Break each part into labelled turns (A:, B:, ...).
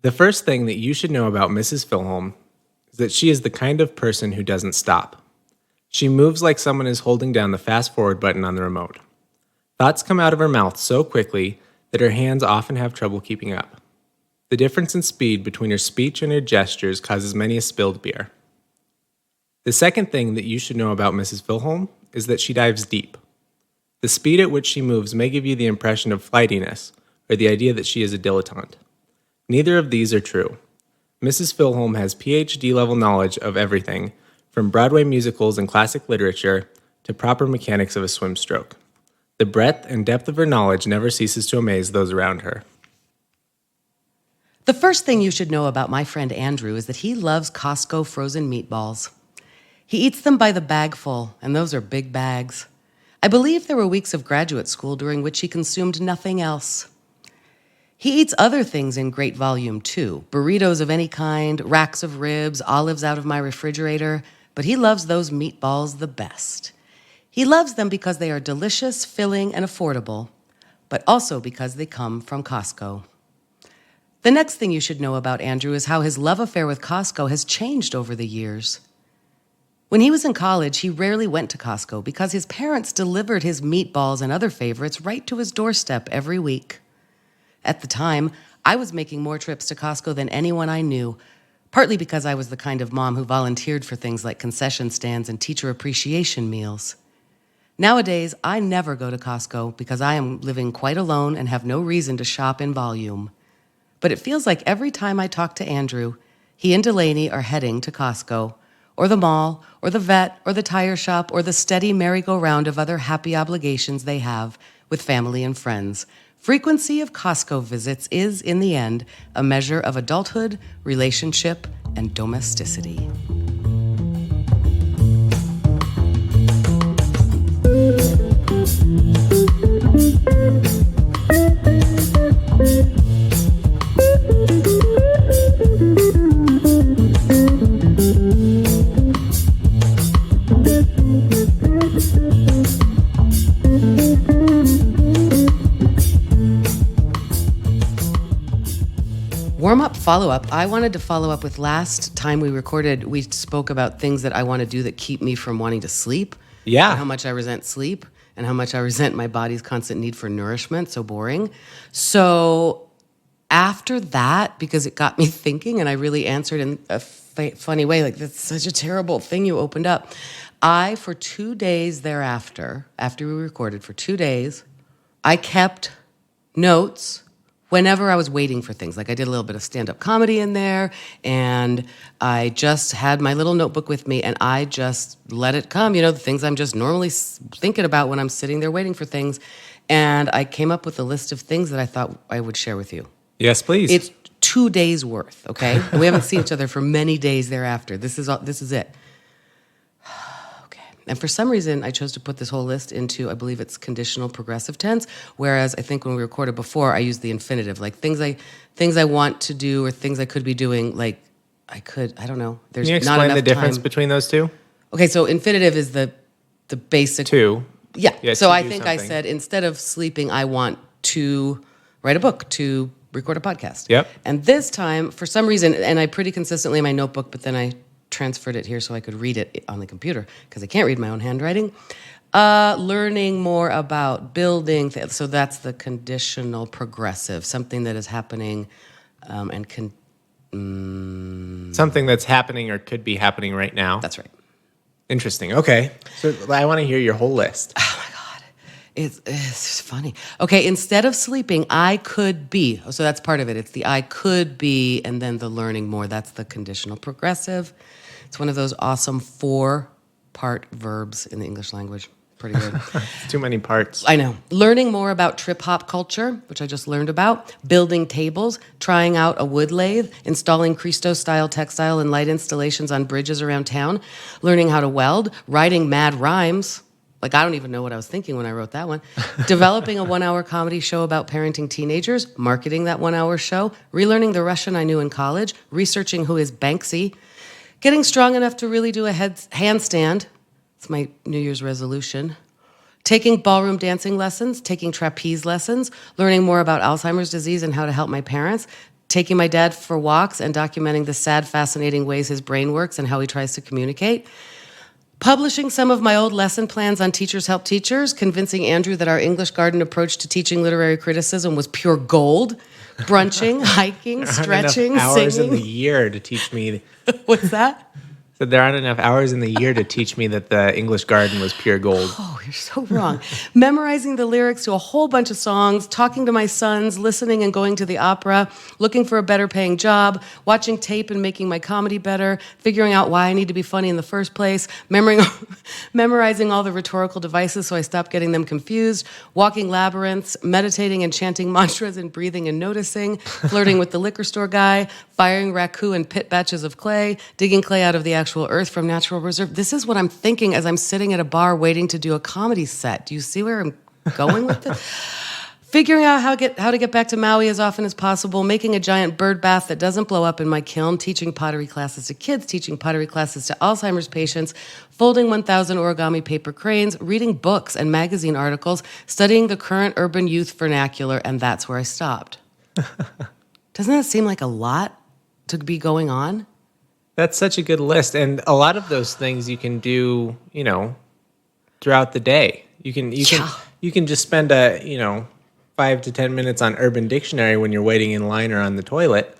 A: The first thing that you should know about Mrs. Filholm is that she is the kind of person who doesn't stop. She moves like someone is holding down the fast forward button on the remote. Thoughts come out of her mouth so quickly that her hands often have trouble keeping up. The difference in speed between her speech and her gestures causes many a spilled beer. The second thing that you should know about Mrs. Filholm is that she dives deep. The speed at which she moves may give you the impression of flightiness or the idea that she is a dilettante. Neither of these are true. Mrs. Filholm has PhD-level knowledge of everything, from Broadway musicals and classic literature to proper mechanics of a swim stroke. The breadth and depth of her knowledge never ceases to amaze those around her.
B: The first thing you should know about my friend Andrew is that he loves Costco frozen meatballs. He eats them by the bagful, and those are big bags. I believe there were weeks of graduate school during which he consumed nothing else. He eats other things in great volume, too. Burritos of any kind, racks of ribs, olives out of my refrigerator, but he loves those meatballs the best. He loves them because they are delicious, filling, and affordable, but also because they come from Costco. The next thing you should know about Andrew is how his love affair with Costco has changed over the years. When he was in college, he rarely went to Costco because his parents delivered his meatballs and other favorites right to his doorstep every week. At the time, I was making more trips to Costco than anyone I knew, partly because I was the kind of mom who volunteered for things like concession stands and teacher appreciation meals. Nowadays, I never go to Costco because I am living quite alone and have no reason to shop in volume. But it feels like every time I talk to Andrew, he and Delaney are heading to Costco, or the mall, or the vet, or the tire shop, or the steady merry-go-round of other happy obligations they have with family and friends. Frequency of Costco visits is, in the end, a measure of adulthood, relationship, and domesticity. Warm-up, follow-up. I wanted to follow up with last time we recorded, we spoke about things that I want to do that keep me from wanting to sleep.
A: Yeah.
B: And how much I resent sleep and how much I resent my body's constant need for nourishment. So boring. So after that, because it got me thinking and I really answered in a funny way, like that's such a terrible thing you opened up. For 2 days thereafter, after we recorded for 2 days, I kept notes whenever I was waiting for things. Like I did a little bit of stand-up comedy in there, and I just had my little notebook with me, and I just let it come, the things I'm just normally thinking about when I'm sitting there waiting for things. And I came up with a list of things that I thought I would share with you.
A: Yes, please.
B: It's 2 days worth, okay? And we haven't seen each other for many days thereafter. This is it. And for some reason, I chose to put this whole list into, I believe it's conditional progressive tense, whereas I think when we recorded before, I used the infinitive, like things I want to do or things I could be doing, like I don't know. There's
A: Can you explain the difference between those two?
B: Okay, so infinitive is the basic.
A: Two.
B: Yeah, so I think I said instead of sleeping, I want to write a book, to record a podcast.
A: Yep.
B: And this time, for some reason, and I pretty consistently in my notebook, but then I transferred it here so I could read it on the computer because I can't read my own handwriting. Learning more about building. So that's the conditional progressive, something that is happening
A: Something that's happening or could be happening right now.
B: That's right.
A: Interesting. Okay. So I want to hear your whole list.
B: Oh, my God. It's funny. Okay, instead of sleeping, I could be. So that's part of it. It's the I could be, and then the learning more. That's the conditional progressive. It's one of those awesome 4-part verbs in the English language. Pretty good.
A: Too many parts.
B: I know. Learning more about trip-hop culture, which I just learned about. Building tables. Trying out a wood lathe. Installing Christo-style textile and light installations on bridges around town. Learning how to weld. Writing mad rhymes. Like, I don't even know what I was thinking when I wrote that one. Developing a 1-hour comedy show about parenting teenagers. Marketing that 1-hour show. Relearning the Russian I knew in college. Researching who is Banksy. Getting strong enough to really do a handstand. It's my New Year's resolution. Taking ballroom dancing lessons, taking trapeze lessons, learning more about Alzheimer's disease and how to help my parents, taking my dad for walks and documenting the sad, fascinating ways his brain works and how he tries to communicate. Publishing some of my old lesson plans on Teachers Help Teachers, convincing Andrew that our English garden approach to teaching literary criticism was pure gold. Brunching, hiking, stretching,
A: enough hours
B: singing.
A: in the year to teach me.
B: What's that?
A: So there aren't enough hours in the year to teach me that the English garden was pure gold.
B: Oh, you're so wrong. Memorizing the lyrics to a whole bunch of songs, talking to my sons, listening and going to the opera, looking for a better paying job, watching tape and making my comedy better, figuring out why I need to be funny in the first place, memorizing all the rhetorical devices so I stop getting them confused, walking labyrinths, meditating and chanting mantras and breathing and noticing, flirting with the liquor store guy, firing raku and pit batches of clay, digging clay out of the actual earth from natural reserve. This is what I'm thinking as I'm sitting at a bar waiting to do a comedy set. Do you see where I'm going with this? Figuring out how to get back to Maui as often as possible, making a giant bird bath that doesn't blow up in my kiln, teaching pottery classes to kids, teaching pottery classes to Alzheimer's patients, folding 1,000 origami paper cranes, reading books and magazine articles, studying the current urban youth vernacular, and that's where I stopped. Doesn't that seem like a lot to be going on?
A: That's such a good list. And a lot of those things you can do, throughout the day. You can just spend 5 to 10 minutes on Urban Dictionary when you're waiting in line or on the toilet.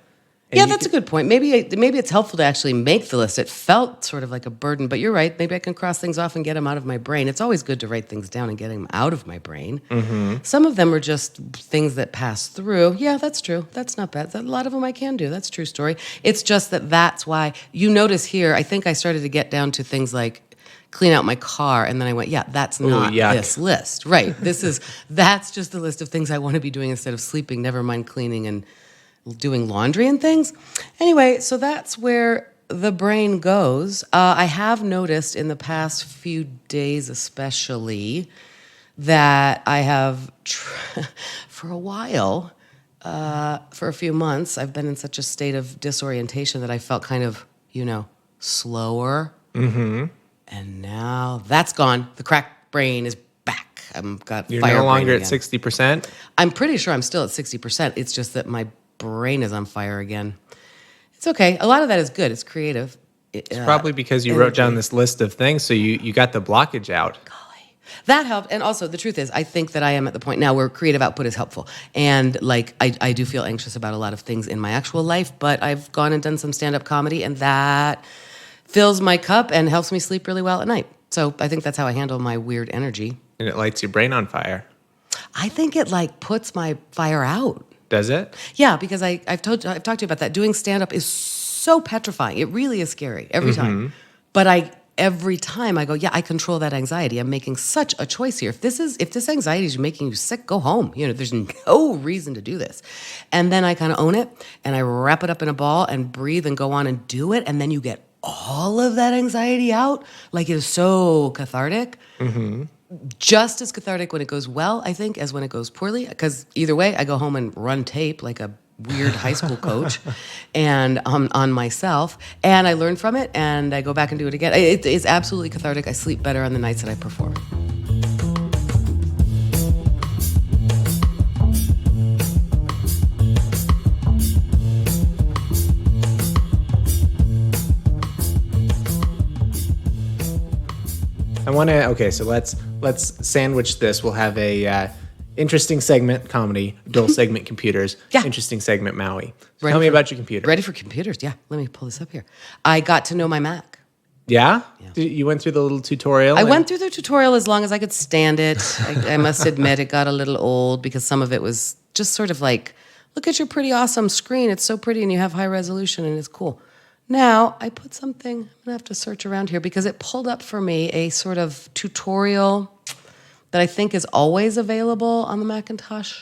B: Yeah, that's a good point. Maybe it's helpful to actually make the list. It felt sort of like a burden, but you're right. Maybe I can cross things off and get them out of my brain. It's always good to write things down and get them out of my brain. Mm-hmm. Some of them are just things that pass through. Yeah, that's true. That's not bad. A lot of them I can do. That's a true story. It's just that's why you notice here, I think I started to get down to things like clean out my car, and then I went, yeah, that's not this list. Right. That's just the list of things I want to be doing instead of sleeping, never mind cleaning and doing laundry and things. Anyway, so that's where the brain goes. I have noticed in the past few days especially that I have, for a while, for a few months, I've been in such a state of disorientation that I felt kind of, slower. Mm-hmm. And now that's gone. The cracked brain is back.
A: You're no longer at 60%?
B: I'm pretty sure I'm still at 60%. It's just that my brain is on fire again. It's okay. A lot of that is good. It's creative.
A: It's probably because you wrote down this list of things, so you got the blockage out.
B: Golly. That helped. And also, the truth is, I think that I am at the point now where creative output is helpful. And, I do feel anxious about a lot of things in my actual life, but I've gone and done some stand-up comedy, and that fills my cup and helps me sleep really well at night. So I think that's how I handle my weird energy.
A: And it lights your brain on fire.
B: I think it, puts my fire out.
A: Does it?
B: Yeah, because I've talked to you about that. Doing stand-up is so petrifying. It really is scary every time. But every time I go, yeah, I control that anxiety. I'm making such a choice here. If this anxiety is making you sick, go home. There's no reason to do this. And then I kind of own it, and I wrap it up in a ball and breathe and go on and do it, and then you get all of that anxiety out. It is so cathartic. Mm-hmm. Just as cathartic when it goes well, I think, as when it goes poorly. Because either way, I go home and run tape like a weird high school coach and on myself. And I learn from it, and I go back and do it again. It's absolutely cathartic. I sleep better on the nights that I perform.
A: So let's sandwich this. We'll have a interesting segment comedy, dull segment computers, interesting segment Maui. Tell me about your computer.
B: Ready for computers? Yeah. Let me pull this up here. I got to know my Mac.
A: Yeah? You went through the little tutorial?
B: I went through the tutorial as long as I could stand it. I must admit it got a little old because some of it was just sort of look at your pretty awesome screen. It's so pretty and you have high resolution and it's cool. Now, I put something, I'm going to have to search around here because it pulled up for me a sort of tutorial that I think is always available on the Macintosh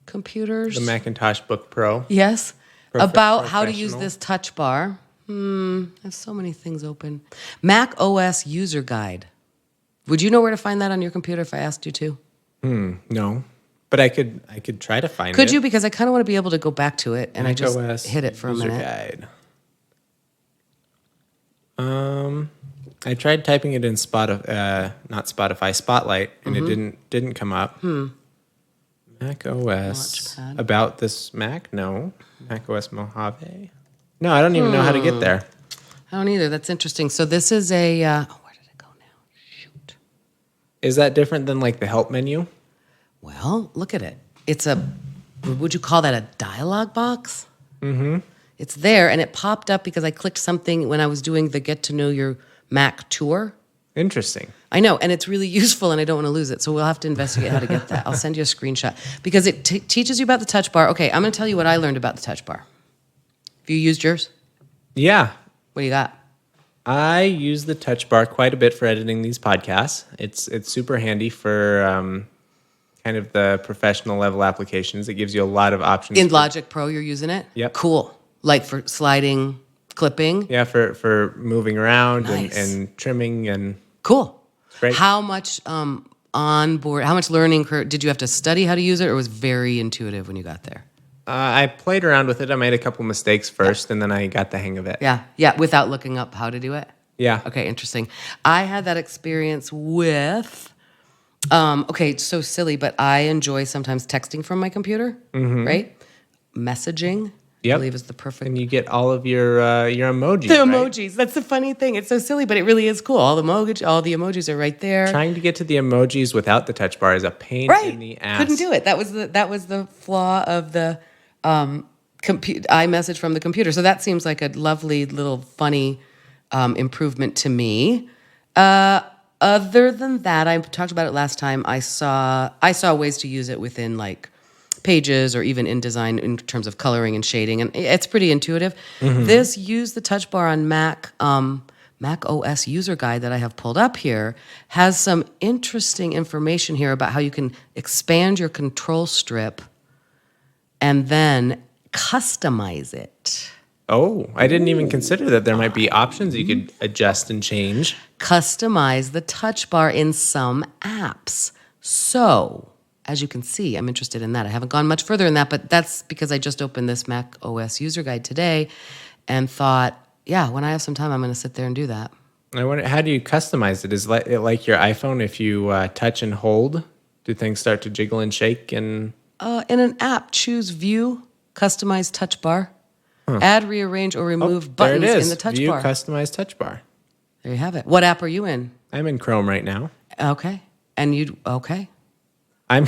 B: computers.
A: The Macintosh Book Pro.
B: Yes. About how to use this touch bar. I have so many things open. Mac OS User Guide. Would you know where to find that on your computer if I asked you to?
A: No. But I could try to find it.
B: Could you? Because I kind of want to be able to go back to it, and
A: Mac
B: I just
A: OS
B: hit it for a minute.
A: Guide. I tried typing it in Spotlight, and it didn't come up. Mac OS.
B: Launchpad.
A: About this Mac? No. Mac OS Mojave. No, I don't even know how to get there.
B: I don't either. That's interesting. So this is a, where did it go now? Shoot.
A: Is that different than like the help menu?
B: Well, look at it. It's would you call that a dialogue box? Mm-hmm. It's there, and it popped up because I clicked something when I was doing the Get to Know Your Mac tour.
A: Interesting.
B: I know, and it's really useful, and I don't want to lose it, so we'll have to investigate how to get that. I'll send you a screenshot because it teaches you about the touch bar. Okay, I'm going to tell you what I learned about the touch bar. Have you used yours?
A: Yeah.
B: What do you got?
A: I use the touch bar quite a bit for editing these podcasts. It's super handy for kind of the professional level applications. It gives you a lot of options.
B: In Logic Pro, you're using it?
A: Yep.
B: Cool. Like for sliding, clipping?
A: Yeah, for moving around
B: Nice.
A: and trimming and
B: Cool.
A: Great.
B: How much onboard, how much learning curve, did you have to study how to use it, or was it very intuitive when you got there?
A: I played around with it. I made a couple mistakes first, and then I got the hang of it.
B: Yeah, without looking up how to do it?
A: Yeah.
B: Okay, interesting. I had that experience with, okay, so silly, but I enjoy sometimes texting from my computer, right? Messaging, I
A: Yep.
B: believe is the perfect.
A: And you get all of your emojis.
B: The
A: right?
B: emojis, that's the funny thing. It's so silly, but it really is cool. All the emojis are right there.
A: Trying to get to the emojis without the touch bar is a pain
B: Right.
A: in the ass.
B: Couldn't do it. That was the flaw of the iMessage from the computer. So that seems like a lovely little funny improvement to me. Other than that, I talked about it last time. I saw ways to use it within like Pages or even InDesign in terms of coloring and shading, and it's pretty intuitive. This use the touch bar on Mac OS user guide that I have pulled up here has some interesting information here about how you can expand your control strip and then customize it.
A: Oh, I didn't even consider that there might be options you could adjust and change.
B: Customize the touch bar in some apps. So, as you can see, I'm interested in that. I haven't gone much further in that, but that's because I just opened this Mac OS user guide today and thought, yeah, when I have some time, I'm going to sit there and do that.
A: I wonder, how do you customize it? Is it like your iPhone? If you touch and hold, do things start to jiggle and shake? And
B: In an app, choose View, Customize Touch Bar. Add, rearrange, or remove
A: there it
B: buttons
A: is.
B: in the touch
A: View
B: bar.
A: customized touch bar.
B: There you have it. What app are you in?
A: I'm in Chrome right now.
B: Okay. Okay.
A: I'm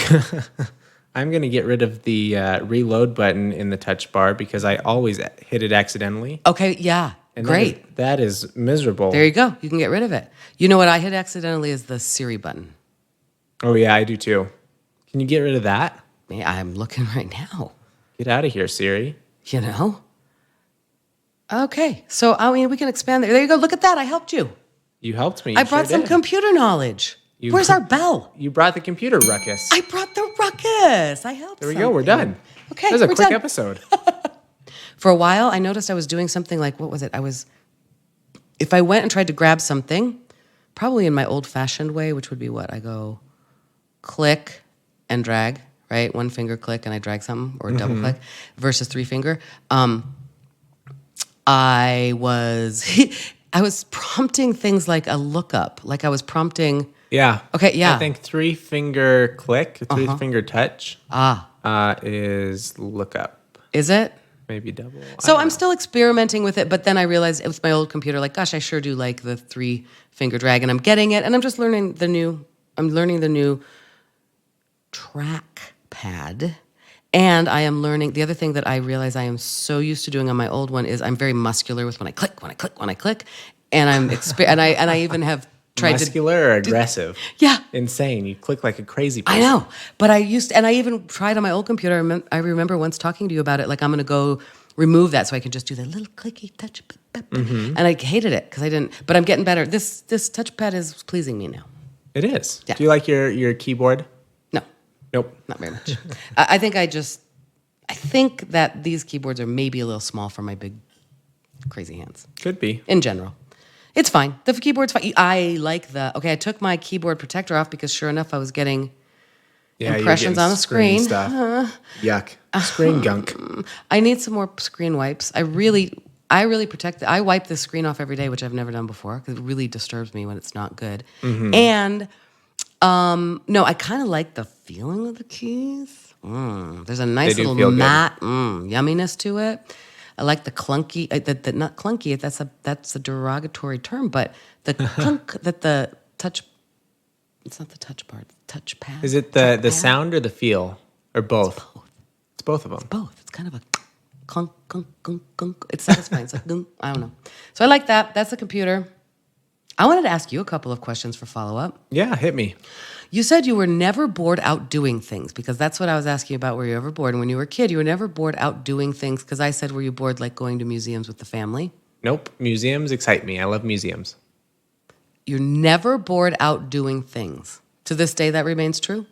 A: going to get rid of the reload button in the touch bar because I always hit it accidentally.
B: Okay, yeah.
A: And
B: Great.
A: That is miserable.
B: There you go. You can get rid of it. You know what I hit accidentally is the Siri button.
A: Oh, yeah, I do too. Can you get rid of that?
B: I'm looking right now.
A: Get out of here, Siri.
B: You know? Okay. So, I mean, we can expand there. There you go. Look at that. I helped you.
A: You helped me.
B: I brought some computer knowledge. Where's our bell?
A: You brought the computer ruckus.
B: I brought the ruckus. I helped.
A: There we go. We're done.
B: Okay,
A: That was a
B: we're
A: quick
B: done.
A: episode.
B: For a while, I noticed I was doing something like, what was it? If I went and tried to grab something, probably in my old-fashioned way, which would be what? I go click and drag, right? One finger click and I drag something, or double click, versus three finger. I was prompting things like a lookup, like I was prompting.
A: Yeah.
B: Okay, yeah.
A: I think three-finger click, three-finger touch is lookup.
B: Is it?
A: Maybe double.
B: So I'm still experimenting with it, but then I realized it was my old computer. Like, gosh, I sure do like the three-finger drag, and I'm getting it, and I'm just learning the new trackpad. And I am learning, the other thing that I realize I am so used to doing on my old one is I'm very muscular with when I click, and and I even have tried
A: muscular or aggressive?
B: Yeah.
A: Insane. You click like a crazy person.
B: I know, but I even tried on my old computer. I remember once talking to you about it, like I'm going to go remove that so I can just do the little clicky touch. And I hated it because I didn't, but I'm getting better. This touchpad is pleasing me now.
A: It is.
B: Yeah.
A: Do you like your keyboard?
B: No.
A: Nope.
B: Not very much. I think that these keyboards are maybe a little small for my big, crazy hands.
A: Could be.
B: In general. It's fine. The keyboard's fine. I like I took my keyboard protector off because sure enough, I was getting impressions on the screen.
A: Stuff. Yuck. Screen gunk.
B: I need some more screen wipes. I really protect I wipe the screen off every day, which I've never done before because it really disturbs me when it's not good. And no, I kind of like the feeling of the keys. There's a nice
A: do
B: little
A: feel good.
B: matte yumminess to it. I like the clunky, not clunky, that's a derogatory term, but the clunk that the touch, it's not the touch part, touch pad.
A: Is it the sound or the feel? Or both? It's both of them.
B: Both. It's kind of a clunk, clunk, clunk, clunk. It's satisfying. It's like, I don't know. So I like that. That's the computer. I wanted to ask you a couple of questions for follow-up.
A: Yeah, hit me.
B: You said you were never bored out doing things, because that's what I was asking about. Were you ever bored? And when you were a kid, you were never bored out doing things, because I said, were you bored like going to museums with the family?
A: Nope. Museums excite me. I love museums.
B: You're never bored out doing things. To this day, that remains true?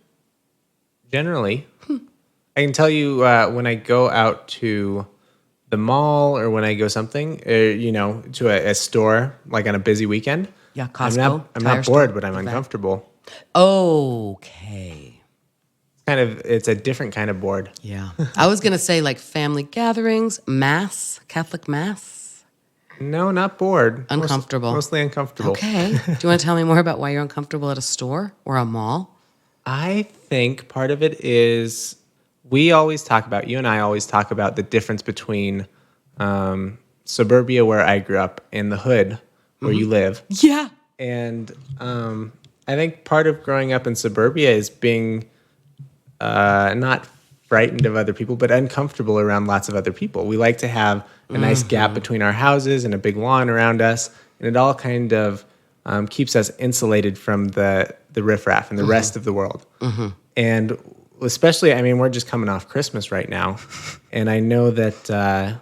A: Generally. I can tell you when I go out to the mall or when I go something, to a store, like on a busy weekend.
B: Yeah, Costco.
A: I'm not bored, but I'm uncomfortable.
B: Okay.
A: It's a different kind of bored.
B: Yeah. I was going to say like family gatherings, mass, Catholic mass.
A: No, not bored.
B: Uncomfortable.
A: Mostly uncomfortable.
B: Okay. Do you want to tell me more about why you're uncomfortable at a store or a mall?
A: I think part of it is you and I always talk about the difference between suburbia, where I grew up, and the hood, where you live.
B: Yeah.
A: And I think part of growing up in suburbia is being not frightened of other people, but uncomfortable around lots of other people. We like to have a nice gap between our houses and a big lawn around us, and it all kind of keeps us insulated from the riffraff and the rest of the world. And especially, we're just coming off Christmas right now, and I know that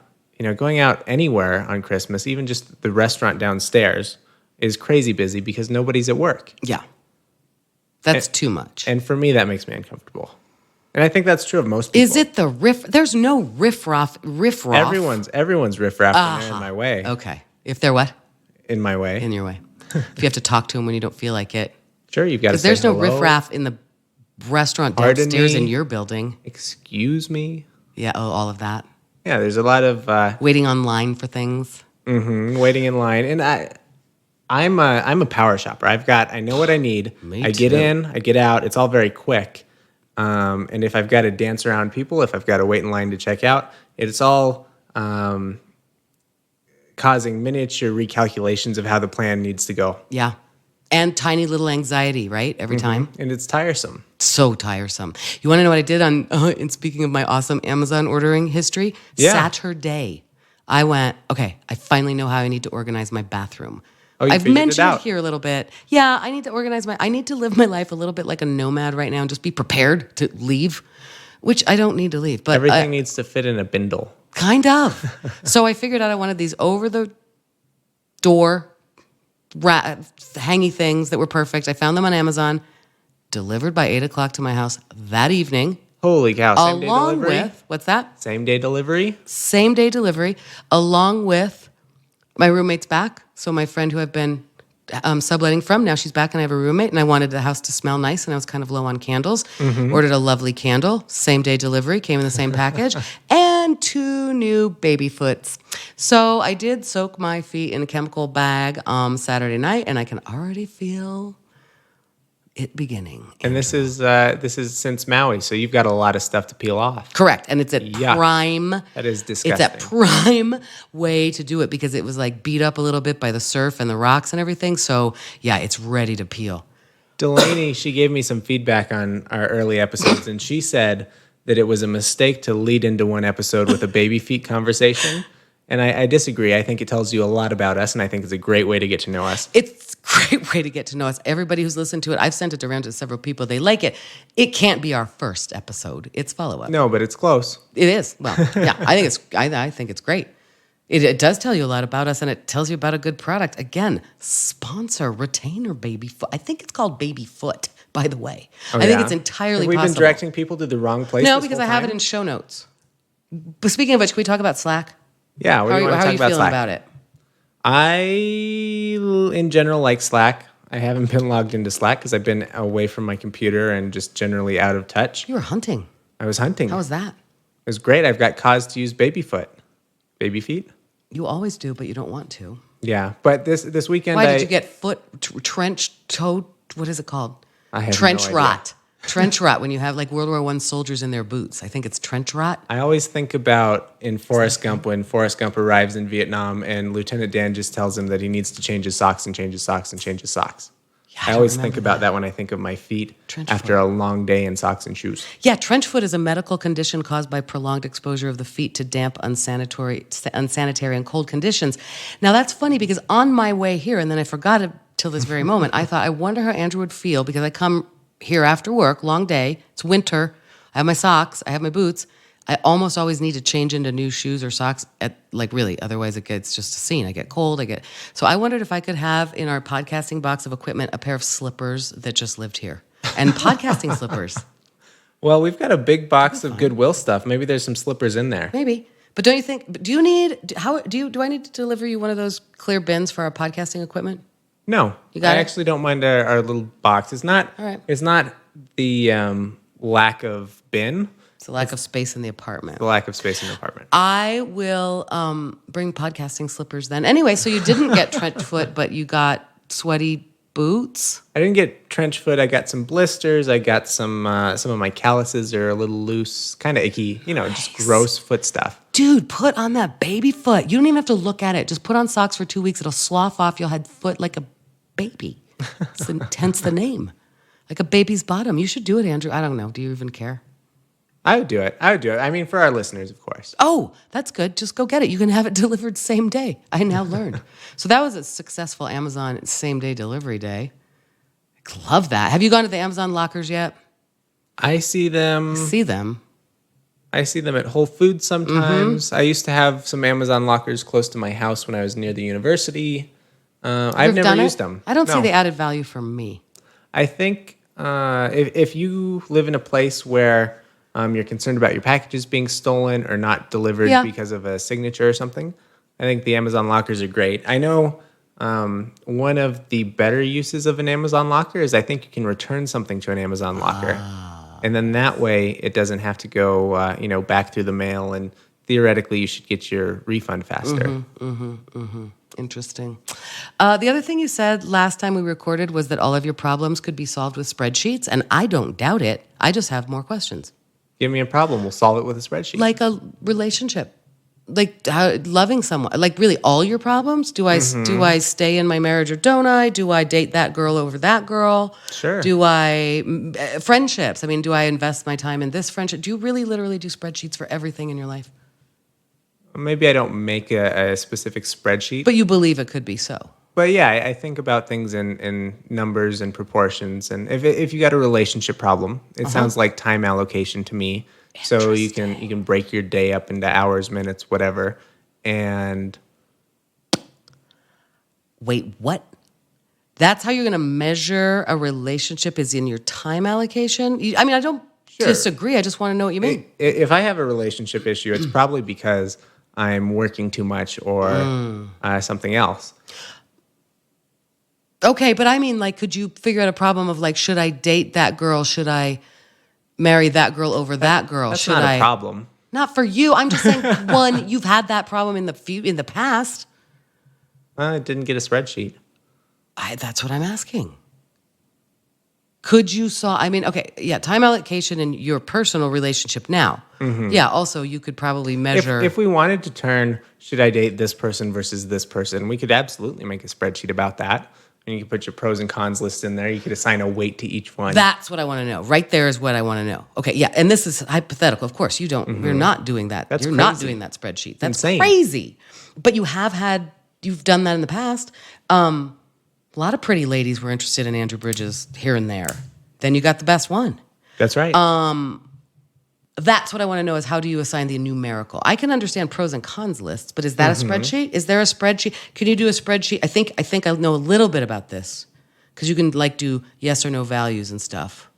A: going out anywhere on Christmas, even just the restaurant downstairs, is crazy busy because nobody's at work.
B: Yeah. That's too much.
A: And for me, that makes me uncomfortable. And I think that's true of most people.
B: Is it the riff? There's no riffraff.
A: Everyone's riffraff when they're in my way.
B: Okay. If they're what?
A: In my way.
B: In your way. If you have to talk to them when you don't feel like it.
A: Sure, you've got to say
B: Because there's no
A: hello.
B: riffraff in the restaurant
A: Pardon
B: downstairs
A: me?
B: in your building.
A: Excuse me?
B: Yeah, all of that.
A: Yeah, there's a lot of
B: Waiting online for things.
A: waiting in line. And I'm a power shopper. I know what I need. I get
B: too.
A: in, I get out. It's all very quick. And if I've got to dance around people, if I've got to wait in line to check out, it's all causing miniature recalculations of how the plan needs to go.
B: Yeah. And tiny little anxiety, right? Every time.
A: And it's tiresome.
B: So tiresome. You want to know what I did on, and speaking of my awesome Amazon ordering history?
A: Yeah.
B: Saturday. I went, okay, I finally know how I need to organize my bathroom.
A: Oh, you
B: I've
A: figured it
B: mentioned
A: out.
B: it here a little bit. Yeah, I need to live my life a little bit like a nomad right now and just be prepared to leave, which I don't need to leave. But
A: Everything needs to fit in a bindle.
B: kind of. So I figured out I wanted these over the door hangy things that were perfect. I found them on Amazon, delivered by 8:00 to my house that evening.
A: Holy cow. Same day
B: Along
A: delivery?
B: with, what's that?
A: Same day delivery?
B: Same day delivery, along with my roommate's back. So my friend who I've been subletting from, now she's back and I have a roommate, and I wanted the house to smell nice and I was kind of low on candles. Ordered a lovely candle, same day delivery, came in the same package, and 2 new BabyFoots. So I did soak my feet in a chemical bag Saturday night, and I can already feel it beginning.
A: And this is since Maui, so you've got a lot of stuff to peel off.
B: Correct. And it's at
A: Yuck.
B: prime.
A: That is disgusting.
B: It's at prime way to do it because it was like beat up a little bit by the surf and the rocks and everything. So yeah, it's ready to peel.
A: Delaney, she gave me some feedback on our early episodes, and she said that it was a mistake to lead into one episode with a baby feet conversation. And I disagree. I think it tells you a lot about us, and I think it's a great way to get to know us.
B: It's a great way to get to know us. Everybody who's listened to it, I've sent it around to several people. They like it. It can't be our first episode. It's follow-up.
A: No, but it's close.
B: It is. Well, yeah, I think it's great. It does tell you a lot about us, and it tells you about a good product. Again, sponsor, retainer, BabyFoot. I think it's called BabyFoot, by the way.
A: Oh,
B: I think
A: yeah?
B: it's entirely
A: Have we
B: possible.
A: been directing people to the wrong place?
B: No,
A: this
B: because
A: whole
B: I have
A: time?
B: it in show notes. But speaking of which, can we talk about Slack?
A: Yeah, what do you want to
B: How
A: talk
B: are you
A: about
B: feeling
A: Slack?
B: about it?
A: I, in general, like Slack. I haven't been logged into Slack because I've been away from my computer and just generally out of touch.
B: You were hunting.
A: I was hunting.
B: How was that?
A: It was great. I've got cause to use BabyFoot. Baby feet?
B: You always do, but you don't want to.
A: Yeah, but this weekend
B: Why did you get trench toe? What is it called?
A: I have
B: Trench
A: no idea.
B: rot. Trench rot when you have like World War I soldiers in their boots. I think it's trench rot.
A: I always think about in Forrest Gump when Forrest Gump arrives in Vietnam and Lieutenant Dan just tells him that he needs to change his socks and change his socks and change his socks.
B: Yeah,
A: I always think about that when I think of my feet after a long day in socks and shoes.
B: Yeah, trench foot is a medical condition caused by prolonged exposure of the feet to damp, unsanitary and cold conditions. Now, that's funny because on my way here, and then I forgot it till this very moment, I thought, I wonder how Andrew would feel because I come here after work, long day, it's winter, I have my socks, I have my boots. I almost always need to change into new shoes or socks really, otherwise it gets just a scene. I get cold, so I wondered if I could have in our podcasting box of equipment a pair of slippers that just lived here. And podcasting slippers.
A: Well, we've got a big box of Goodwill stuff. Maybe there's some slippers in there.
B: Maybe. But don't you think, do I need to deliver you one of those clear bins for our podcasting equipment?
A: No, I actually don't mind our little box. It's not.
B: All right.
A: It's not the lack of bin.
B: It's the lack of space in the apartment.
A: The lack of space in the apartment.
B: I will bring podcasting slippers then. Anyway, so you didn't get trench foot, but you got sweaty boots.
A: I didn't get trench foot. I got some blisters. I got some of my calluses are a little loose, kind of icky. Just gross foot stuff.
B: Dude, put on that BabyFoot. You don't even have to look at it. Just put on socks for 2 weeks. It'll slough off. You'll have foot like a baby. Hence the name. Like a baby's bottom. You should do it, Andrew. I don't know. Do you even care?
A: I would do it. I mean, for our listeners, of course.
B: Oh, that's good. Just go get it. You can have it delivered same day. I now learned. So that was a successful Amazon same-day delivery day. I love that. Have you gone to the Amazon lockers yet?
A: I see them. I see them at Whole Foods sometimes. I used to have some Amazon lockers close to my house when I was near the university. I've never used them.
B: I don't see the added value for me.
A: I think if you live in a place where you're concerned about your packages being stolen or not delivered because of a signature or something, I think the Amazon lockers are great. I know one of the better uses of an Amazon locker is I think you can return something to an Amazon locker. And then that way it doesn't have to go back through the mail, and theoretically you should get your refund faster.
B: Interesting. The other thing you said last time we recorded was that all of your problems could be solved with spreadsheets, and I don't doubt it. I just have more questions.
A: Give me a problem. We'll solve it with a spreadsheet.
B: Like a relationship. Like loving someone. Like really all your problems? Do I stay in my marriage or don't I? Do I date that girl over that girl?
A: Sure.
B: Do I... friendships. I mean, do I invest my time in this friendship? Do you really literally do spreadsheets for everything in your life?
A: Maybe I don't make a specific spreadsheet.
B: But you believe it could be so.
A: But yeah, I think about things in numbers and proportions. And if you got a relationship problem, it sounds like time allocation to me. So you can break your day up into hours, minutes, whatever. And
B: wait, what? That's how you're going to measure a relationship is in your time allocation? I don't disagree. I just want to know what you mean.
A: If I have a relationship issue, it's probably because I'm working too much or something else.
B: Okay, but I mean, like, could you figure out a problem of, like, should I date that girl? Should I marry that girl over that girl?
A: That's not a problem.
B: Not for you. I'm just saying, one, you've had that problem in the past.
A: I didn't get a spreadsheet.
B: That's what I'm asking. Could you solve... I mean, okay, yeah, time allocation in your personal relationship now. Yeah, also, you could probably measure...
A: If we wanted to turn, should I date this person versus this person, we could absolutely make a spreadsheet about that. And you could put your pros and cons list in there. You could assign a weight to each one.
B: That's what I want to know. Right there is what I want to know. Okay, yeah, and this is hypothetical. Of course, you don't. You're not doing that.
A: That's
B: You're
A: crazy.
B: not doing that spreadsheet. That's
A: insane.
B: Crazy. But you've done that in the past. A lot of pretty ladies were interested in Andrew Bridges here and there. Then you got the best one.
A: That's right.
B: That's what I want to know is how do you assign the numerical? I can understand pros and cons lists, but is that a spreadsheet? Is there a spreadsheet? Can you do a spreadsheet? I think I know a little bit about this because you can like do yes or no values and stuff.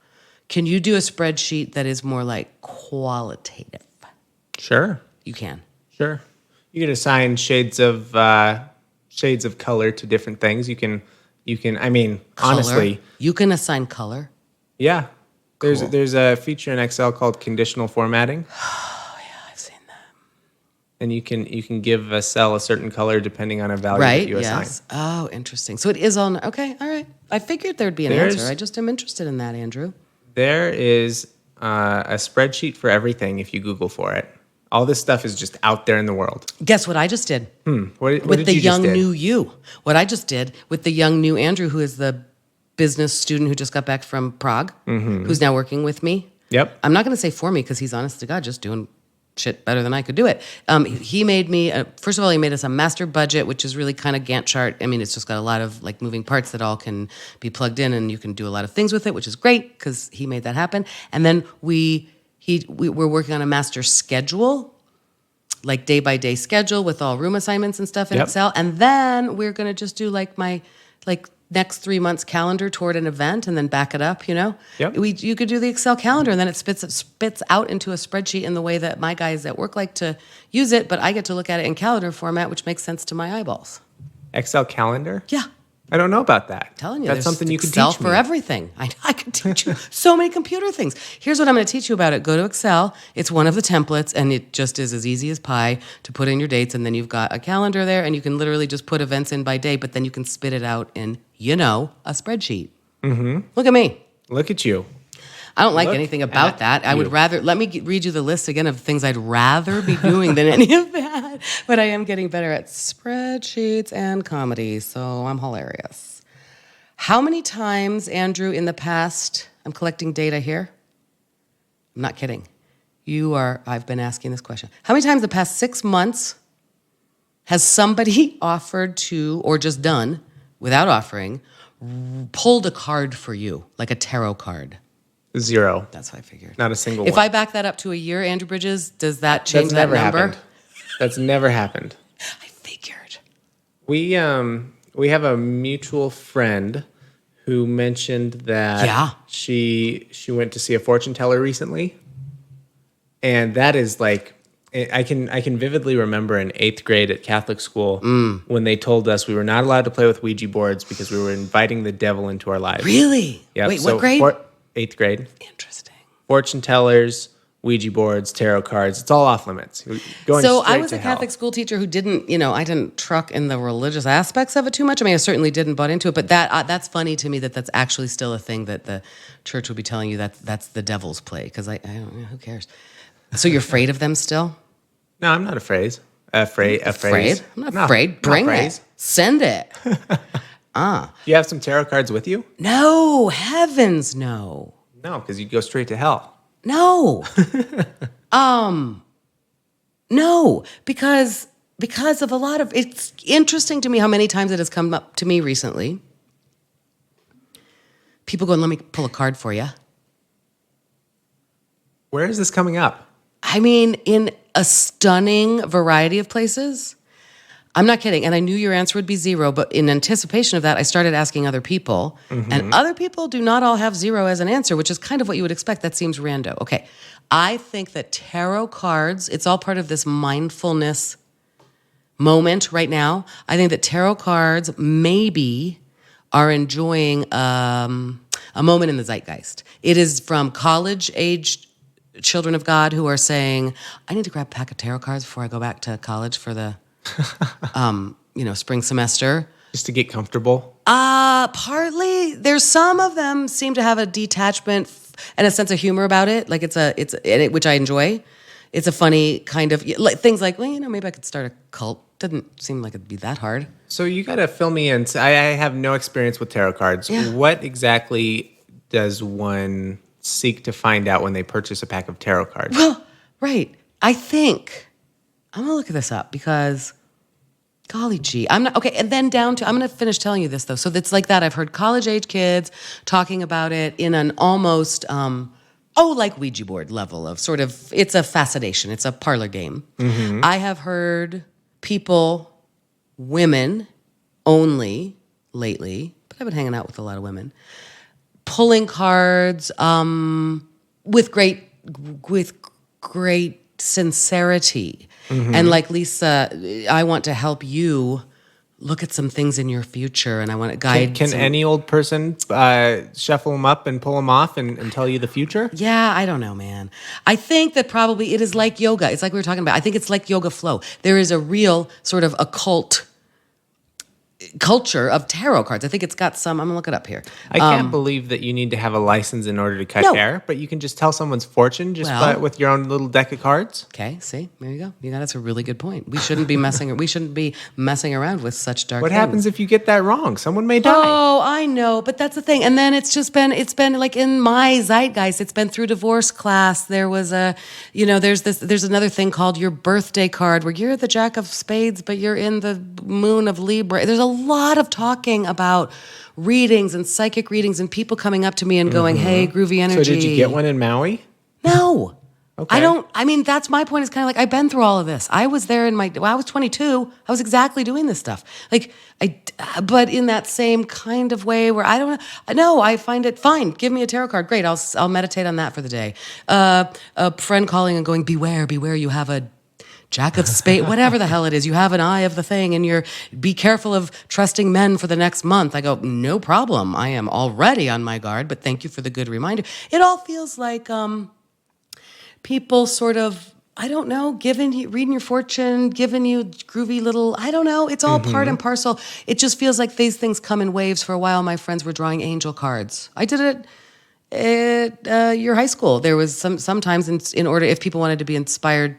B: Can you do a spreadsheet that is more like qualitative?
A: Sure.
B: You can.
A: Sure. You can assign shades of color to different things. You can. I mean,
B: Color.
A: honestly,
B: You can assign color.
A: yeah.
B: Cool.
A: There's a feature in Excel called conditional formatting.
B: Oh, yeah, I've seen that.
A: And you can give a cell a certain color depending on a value
B: Right,
A: that you assign.
B: yes. Oh, interesting. So it is on, okay, all right. I figured there'd be an answer. I just am interested in that, Andrew.
A: There is a spreadsheet for everything if you Google for it. All this stuff is just out there in the world.
B: Guess what I just did?
A: What
B: With
A: did
B: the
A: you
B: young
A: just did?
B: new you. What I just did with the young new Andrew, who is the business student who just got back from Prague, who's now working with me.
A: Yep.
B: I'm not going to say for me because he's honest to God just doing shit better than I could do it. He made me, first of all, he made us a master budget, which is really kind of Gantt chart. I mean, it's just got a lot of like moving parts that all can be plugged in and you can do a lot of things with it, which is great because he made that happen. And then we're working on a master schedule, like day by day schedule with all room assignments and stuff in
A: Yep.
B: Excel. And then we're going to just do like my next 3 months calendar toward an event and then back it up, you know?
A: Yep.
B: You could do the Excel calendar and then it spits out into a spreadsheet in the way that my guys at work like to use it, but I get to look at it in calendar format, which makes sense to my eyeballs.
A: Excel calendar?
B: Yeah.
A: I don't know about that.
B: Telling you,
A: That's
B: there's
A: something you could
B: Excel
A: teach
B: for
A: me.
B: everything. I could teach you so many computer things. Here's what I'm going to teach you about it. Go to Excel. It's one of the templates, and it just is as easy as pie to put in your dates, and then you've got a calendar there, and you can literally just put events in by day, but then you can spit it out in, a spreadsheet. Mm-hmm. Look at me.
A: Look at you.
B: I don't like
A: Look
B: anything about
A: at
B: that. I would
A: you.
B: rather, let me read you the list again of things I'd rather be doing than any of that. But I am getting better at spreadsheets and comedy, so I'm hilarious. How many times, Andrew, in the past, I'm collecting data here. I'm not kidding. I've been asking this question. How many times the past 6 months has somebody offered to, or just done, without offering, pulled a card for you, like a tarot card?
A: 0.
B: That's what I figured.
A: Not a single
B: If
A: one.
B: I back that up to a year, Andrew Bridges, does that change
A: That's
B: that
A: never
B: number?
A: happened. That's never happened.
B: I figured.
A: We have a mutual friend who mentioned that
B: Yeah.
A: she went to see a fortune teller recently, and that is like I can vividly remember in 8th grade at Catholic school when they told us we were not allowed to play with Ouija boards because we were inviting the devil into our lives.
B: Really?
A: Yep.
B: Wait,
A: So
B: what grade?
A: 8th grade.
B: Interesting.
A: Fortune tellers, Ouija boards, tarot cards. It's all off limits. You're going
B: So
A: straight
B: I was
A: to
B: a
A: hell.
B: Catholic school teacher who didn't, I didn't truck in the religious aspects of it too much. I mean, I certainly didn't butt into it, but that's funny to me that's actually still a thing that the church would be telling you that's the devil's play, because I don't know, who cares? So you're afraid of them still?
A: No, I'm not afraid. Afraid?
B: I'm not
A: No,
B: afraid.
A: not
B: Bring
A: afraid.
B: it. Send it.
A: Do you have some tarot cards with you?
B: No, heavens no.
A: No, because you'd go straight to hell.
B: No. No, because of a lot of, it's interesting to me how many times it has come up to me recently. People going, let me pull a card for you.
A: Where is this coming up?
B: I mean, in a stunning variety of places. I'm not kidding. And I knew your answer would be 0, but in anticipation of that, I started asking other people. And other people do not all have 0 as an answer, which is kind of what you would expect. That seems rando. Okay. I think that tarot cards, it's all part of this mindfulness moment right now. I think that tarot cards maybe are enjoying a moment in the zeitgeist. It is from college-aged children of God who are saying, I need to grab a pack of tarot cards before I go back to college for the spring semester.
A: Just to get comfortable?
B: Partly. There's some of them seem to have a detachment and a sense of humor about it. Like which I enjoy. It's a funny kind of, like things like, well, maybe I could start a cult. Doesn't seem like it'd be that hard.
A: So you got to fill me in. I have no experience with tarot cards.
B: Yeah.
A: What exactly does one seek to find out when they purchase a pack of tarot cards?
B: Well, right. I think, I'm going to look this up because, golly gee, I'm not, okay, and then I'm going to finish telling you this though. So it's like that. I've heard college-age kids talking about it in an almost, like Ouija board level of sort of, it's a fascination. It's a parlor game. Mm-hmm. I have heard people, women only lately, but I've been hanging out with a lot of women, pulling cards with great sincerity. Mm-hmm. And like, Lisa, I want to help you look at some things in your future, and I want to guide.
A: Can any old person shuffle them up and pull them off and tell you the future?
B: Yeah, I don't know, man. I think that probably it is like yoga. It's like we were talking about. I think it's like yoga flow. There is a real sort of occult culture of tarot cards. I think it's got some. I'm gonna look it up here.
A: I can't believe that you need to have a license in order to cut
B: No.
A: hair, but you can just tell someone's fortune with your own little deck of cards.
B: Okay, see, there you go. That's a really good point. We shouldn't be messing around with such dark.
A: What
B: things.
A: happens if you get that wrong? Someone may die.
B: Oh, I know, but that's the thing. And then it's been like in my zeitgeist. It's been through divorce class. There was there's another thing called your birthday card where you're the Jack of Spades, but you're in the moon of Libra. There's a lot of talking about readings and psychic readings and people coming up to me and going, "Hey, groovy energy."
A: So did you get one in Maui?
B: No.
A: Okay.
B: That's my point is kind of like, I've been through all of this. I was there I was 22. I was exactly doing this stuff. But in that same kind of way where I find it fine. Give me a tarot card. Great. I'll meditate on that for the day. A friend calling and going, beware, you have a Jack of Spades, whatever the hell it is. You have an eye of the thing and be careful of trusting men for the next month. I go, no problem. I am already on my guard, but thank you for the good reminder. It all feels like, people sort of, I don't know, reading your fortune, giving you groovy little, I don't know. It's all part and parcel. It just feels like these things come in waves. For a while, my friends were drawing angel cards. I did it at your high school. There was sometimes in order, if people wanted to be inspired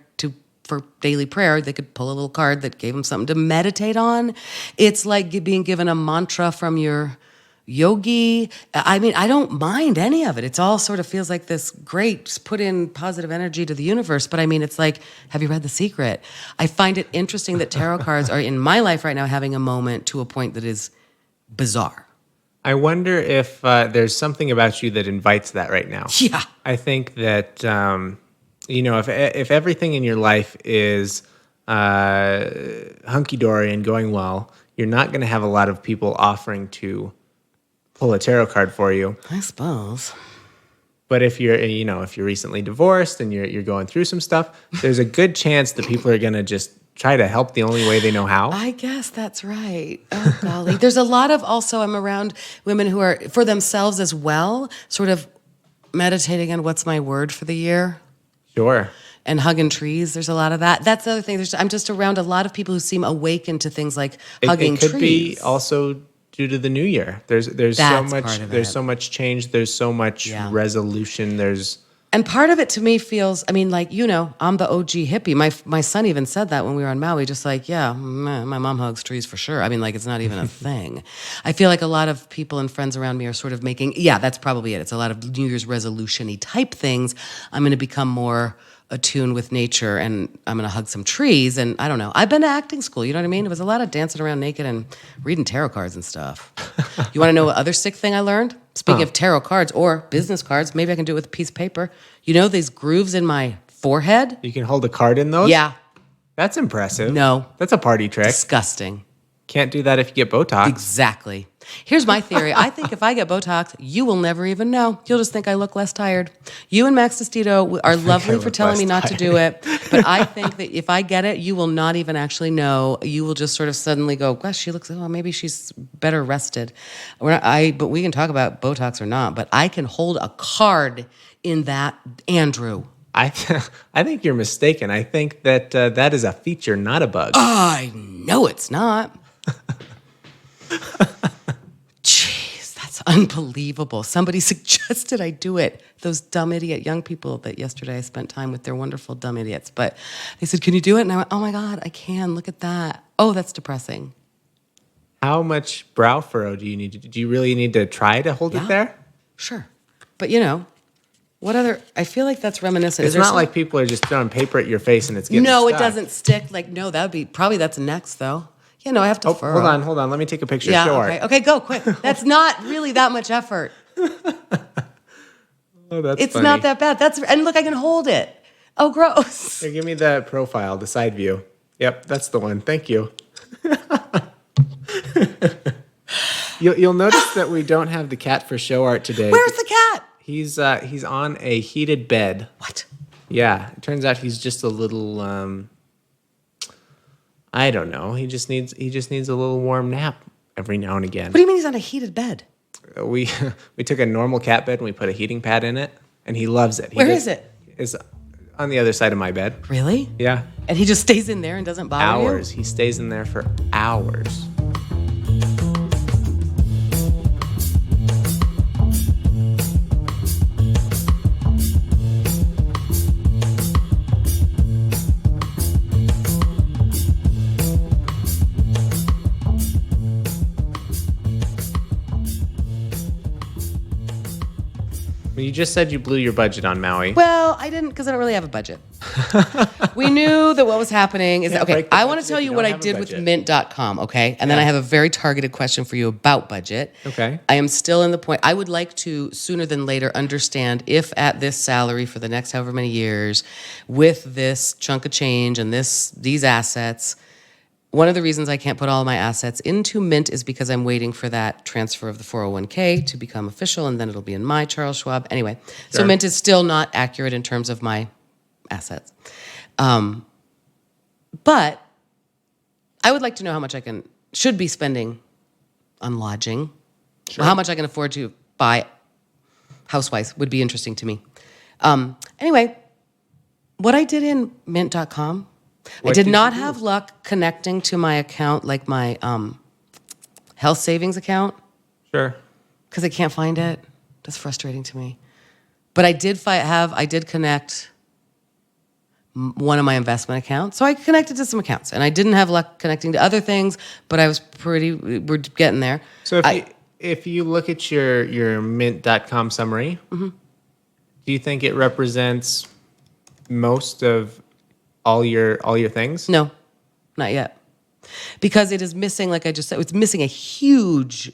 B: for daily prayer, they could pull a little card that gave them something to meditate on. It's like being given a mantra from your yogi. I don't mind any of it. It's all sort of feels like this great, put in positive energy to the universe. But it's like, have you read The Secret? I find it interesting that tarot cards are in my life right now having a moment to a point that is bizarre.
A: I wonder if there's something about you that invites that right now.
B: Yeah.
A: I think that, if everything in your life is hunky-dory and going well, you're not going to have a lot of people offering to pull a tarot card for you.
B: I suppose.
A: But if you're recently divorced and you're going through some stuff, there's a good chance that people are going to just try to help the only way they know how.
B: I guess that's right. Oh, golly. There's a lot of I'm around women who are, for themselves as well, sort of meditating on what's my word for the year.
A: Sure.
B: And hugging trees. There's a lot of that. That's the other thing. I'm just around a lot of people who seem awakened to things like hugging trees.
A: It could be also due to the new year. There's so much change. There's so much resolution.
B: And part of it to me feels, I'm the OG hippie. My son even said that when we were on Maui, just like, yeah, my mom hugs trees for sure. It's not even a thing. I feel like a lot of people and friends around me are sort of making, that's probably it. It's a lot of New Year's resolution-y type things. I'm going to become more attuned with nature and I'm going to hug some trees. And I don't know. I've been to acting school. You know what I mean? It was a lot of dancing around naked and reading tarot cards and stuff. You want to know what other sick thing I learned? Speaking of tarot cards or business cards, maybe I can do it with a piece of paper. You know these grooves in my forehead?
A: You can hold a card in those?
B: Yeah.
A: That's impressive.
B: No.
A: That's a party trick.
B: Disgusting.
A: Can't do that if you get Botox.
B: Exactly. Here's my theory. I think if I get Botox, you will never even know. You'll just think I look less tired. You and Max Testito are lovely for telling me not to do it. But I think that if I get it, you will not even actually know. You will just sort of suddenly go, gosh, maybe she's better rested. But we can talk about Botox or not. But I can hold a card in that, Andrew.
A: I think you're mistaken. I think that that is a feature, not a bug.
B: I know it's not. Jeez, that's unbelievable. Somebody suggested I do it. Those dumb idiot young people that yesterday I spent time with, they're wonderful dumb idiots. But they said, can you do it? And I went, oh my God, I can. Look at that. Oh, that's depressing.
A: How much brow furrow do you need to do? Do you really need to try to hold it there?
B: Sure. But what other, I feel like that's reminiscent.
A: It's not like people are just throwing paper at your face and it's getting
B: No,
A: stuck.
B: It doesn't stick. That would be, probably that's next though. I have to furrow.
A: Hold on. Let me take a picture.
B: Yeah,
A: Show
B: okay.
A: art.
B: Okay, go quick. That's not really that much effort.
A: Oh, that's
B: It's
A: funny.
B: not that bad. And look, I can hold it. Oh, gross.
A: Here, give me the profile, the side view. Yep, that's the one. Thank you. You'll notice that we don't have the cat for show art today.
B: Where's the cat?
A: He's on a heated bed.
B: What?
A: Yeah, it turns out he's just a little I don't know. He just needs a little warm nap every now and again.
B: What do you mean he's on a heated bed?
A: We took a normal cat bed and we put a heating pad in it, and he loves it.
B: Where is it?
A: It's on the other side of my bed.
B: Really?
A: Yeah.
B: And he just stays in there and doesn't bother you?
A: Hours. He stays in there for hours. Well, you just said you blew your budget on Maui.
B: Well, I didn't because I don't really have a budget. We knew that what was happening is, okay, I want to tell you what I did with mint.com, okay? And then I have a very targeted question for you about budget.
A: Okay.
B: I am still in the point. I would like to, sooner than later, understand if at this salary for the next however many years, with this chunk of change and these assets, one of the reasons I can't put all my assets into Mint is because I'm waiting for that transfer of the 401k to become official, and then it'll be in my Charles Schwab. Anyway, so Mint is still not accurate in terms of my assets. But I would like to know how much I should be spending on lodging. Sure. How much I can afford to buy house-wise would be interesting to me. Anyway, what I did in Mint.com, I did not have luck connecting to my account, like my health savings account.
A: Sure.
B: Because I can't find it. That's frustrating to me. But I did connect one of my investment accounts. So I connected to some accounts. And I didn't have luck connecting to other things, but we're getting there.
A: So if you look at your Mint.com summary, do you think it represents most of all your things?
B: No, not yet. Because it is missing, like I just said, it's missing a huge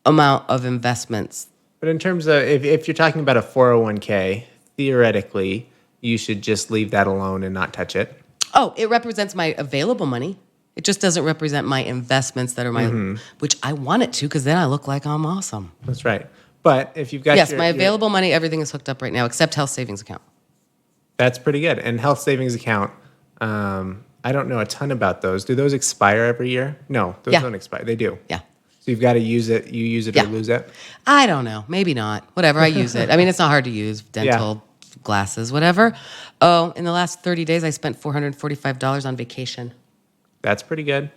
B: amount of investments.
A: But in terms of, if you're talking about a 401k, theoretically, you should just leave that alone and not touch it.
B: Oh, it represents my available money. It just doesn't represent my investments that are my, which I want it to, because then I look like I'm awesome.
A: That's right. But if you've got
B: my available money, everything is hooked up right now, except health savings account.
A: That's pretty good. And health savings account, I don't know a ton about those. Do those expire every year? No, those don't expire. They do.
B: Yeah.
A: So you've got to use it. You use it or lose it?
B: I don't know. Maybe not. Whatever. I use it. I mean, it's not hard to use. Dental, glasses, whatever. Oh, in the last 30 days, I spent $445 on vacation.
A: That's pretty good.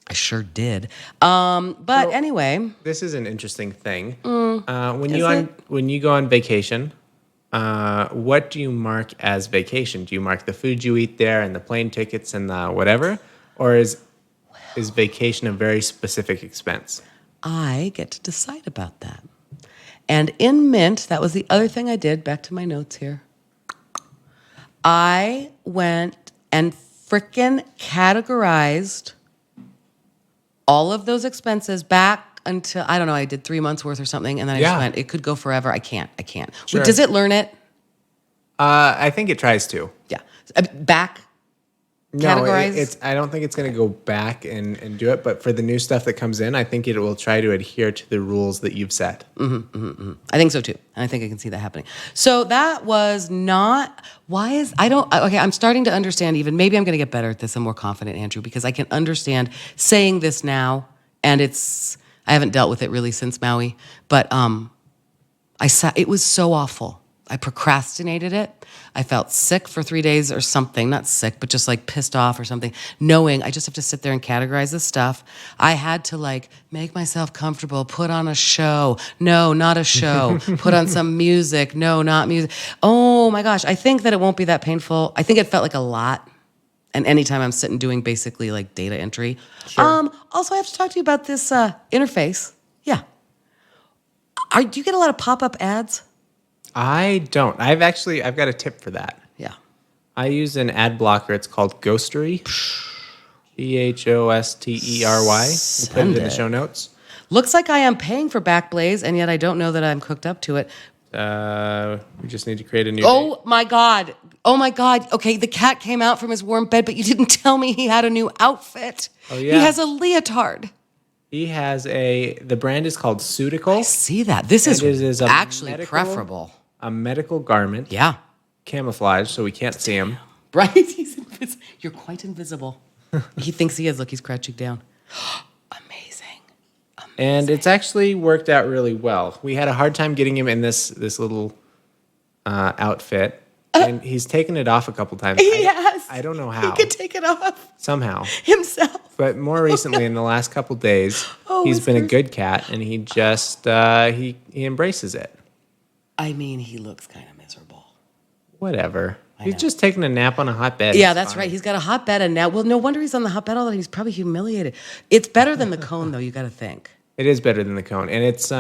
B: I sure did. But anyway.
A: This is an interesting thing. When you go on vacation, what do you mark as vacation? Do you mark the food you eat there and the plane tickets and the whatever? Or is vacation a very specific expense?
B: I get to decide about that. And in Mint, that was the other thing I did. Back to my notes here. I went and frickin' categorized all of those expenses back until, I don't know, I did 3 months worth or something, and then I just went, it could go forever. I can't.
A: Sure.
B: Wait, does it learn it?
A: I think it tries to.
B: Yeah. Back categorize?
A: I don't think it's going to go back and do it, but for the new stuff that comes in, I think it will try to adhere to the rules that you've set.
B: I think so too. And I think I can see that happening. So that was not, I'm starting to understand even, maybe I'm going to get better at this and more confident, Andrew, because I can understand saying this now, and I haven't dealt with it really since Maui, but it was so awful. I procrastinated it. I felt sick for 3 days or something. Not sick, but just like pissed off or something. Knowing I just have to sit there and categorize this stuff. I had to like make myself comfortable, put on a show. No, not a show. Put on some music. No, not music. Oh my gosh. I think that it won't be that painful. I think it felt like a lot. And anytime I'm sitting doing basically like data entry.
A: Sure.
B: Also, I have to talk to you about this interface. Yeah. Do you get a lot of pop-up ads? I
A: don't. I've got a tip for that.
B: Yeah.
A: I use an ad blocker. It's called Ghostery. Ghostery. We'll put it in the show notes.
B: Looks like I am paying for Backblaze, and yet I don't know that I'm hooked up to it.
A: We just need to create a new
B: Oh, my God. Okay, the cat came out from his warm bed, but you didn't tell me he had a new outfit.
A: Oh, yeah.
B: He has a leotard.
A: He has the brand is called Suitical.
B: I see that. This is actually preferable.
A: A medical garment.
B: Yeah.
A: Camouflage, so we can't see him.
B: Right? You're quite invisible. He thinks he is. Look, he's crouching down. Amazing.
A: And it's actually worked out really well. We had a hard time getting him in this little outfit. And he's taken it off a couple times.
B: He has.
A: I don't know how.
B: He could take it off.
A: Somehow.
B: Himself.
A: But more recently, in the last couple days, he's been a good cat, and he just, he embraces it.
B: I mean, he looks kind of miserable.
A: Whatever. He's just taking a nap on a hot bed.
B: Yeah, that's right. He's got a hot bed, and now, well, no wonder he's on the hot bed all the time. He's probably humiliated. It's better than the cone, though, you got to think.
A: It is better than the cone. And it's,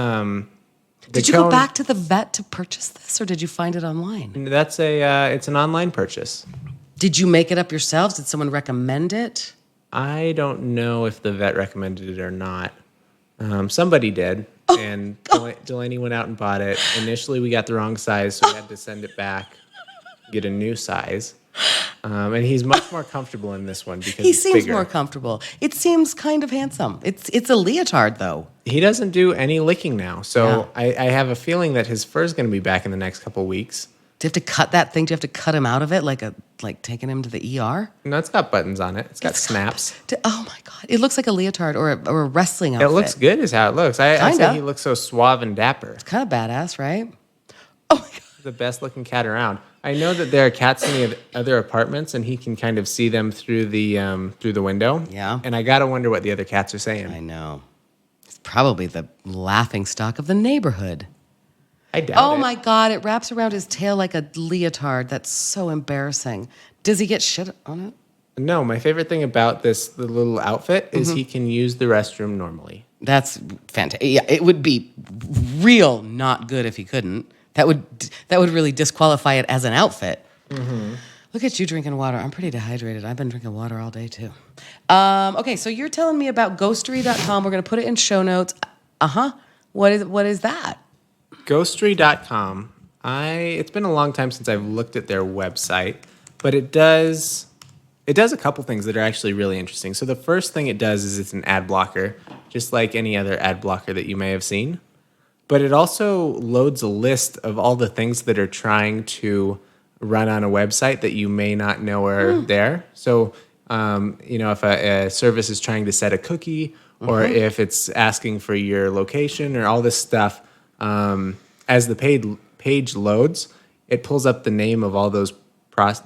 B: Did you go back to the vet to purchase this, or did you find it online?
A: That's it's an online purchase.
B: Did you make it up yourselves? Did someone recommend it?
A: I don't know if the vet recommended it or not. Somebody did, and Delaney went out and bought it. Initially, we got the wrong size, so we had to send it back, get a new size. And he's much more comfortable in this one because
B: He seems
A: bigger.
B: more comfortable. It seems kind of handsome. It's a leotard, though.
A: He doesn't do any licking now, so
B: Yeah.
A: I have a feeling that his fur is going to be back in the next couple weeks.
B: Do you have to cut that thing? Do you have to cut him out of it like taking him to the ER?
A: No, it's got buttons on it. It's got snaps.
B: Oh my God. It looks like a leotard or a wrestling outfit.
A: It looks good is how it looks. I say
B: Kinda.
A: he looks so suave and dapper.
B: Kind of badass, right? Oh my God.
A: The best looking cat around. I know that there are cats in the other apartments, and he can kind of see them through the window.
B: Yeah.
A: And I gotta wonder what the other cats are saying.
B: I know. It's probably the laughing stock of the neighborhood.
A: I doubt
B: Oh
A: it.
B: my God, it wraps around his tail like a leotard. That's so embarrassing. Does he get shit on it?
A: No, my favorite thing about the little outfit is
B: Mm-hmm.
A: he can use the restroom normally.
B: That's fantastic. Yeah, it would be real not good if he couldn't. That would really disqualify it as an outfit.
A: Mm-hmm.
B: Look at you drinking water. I'm pretty dehydrated. I've been drinking water all day too. Okay, so you're telling me about ghostery.com. We're going to put it in show notes. What is that?
A: Ghostery.com. It's been a long time since I've looked at their website, but it does a couple things that are actually really interesting. So the first thing it does is it's an ad blocker, just like any other ad blocker that you may have seen. But it also loads a list of all the things that are trying to run on a website that you may not know are there. So, if a service is trying to set a cookie, or if it's asking for your location, or all this stuff, as the page loads, it pulls up the name of all those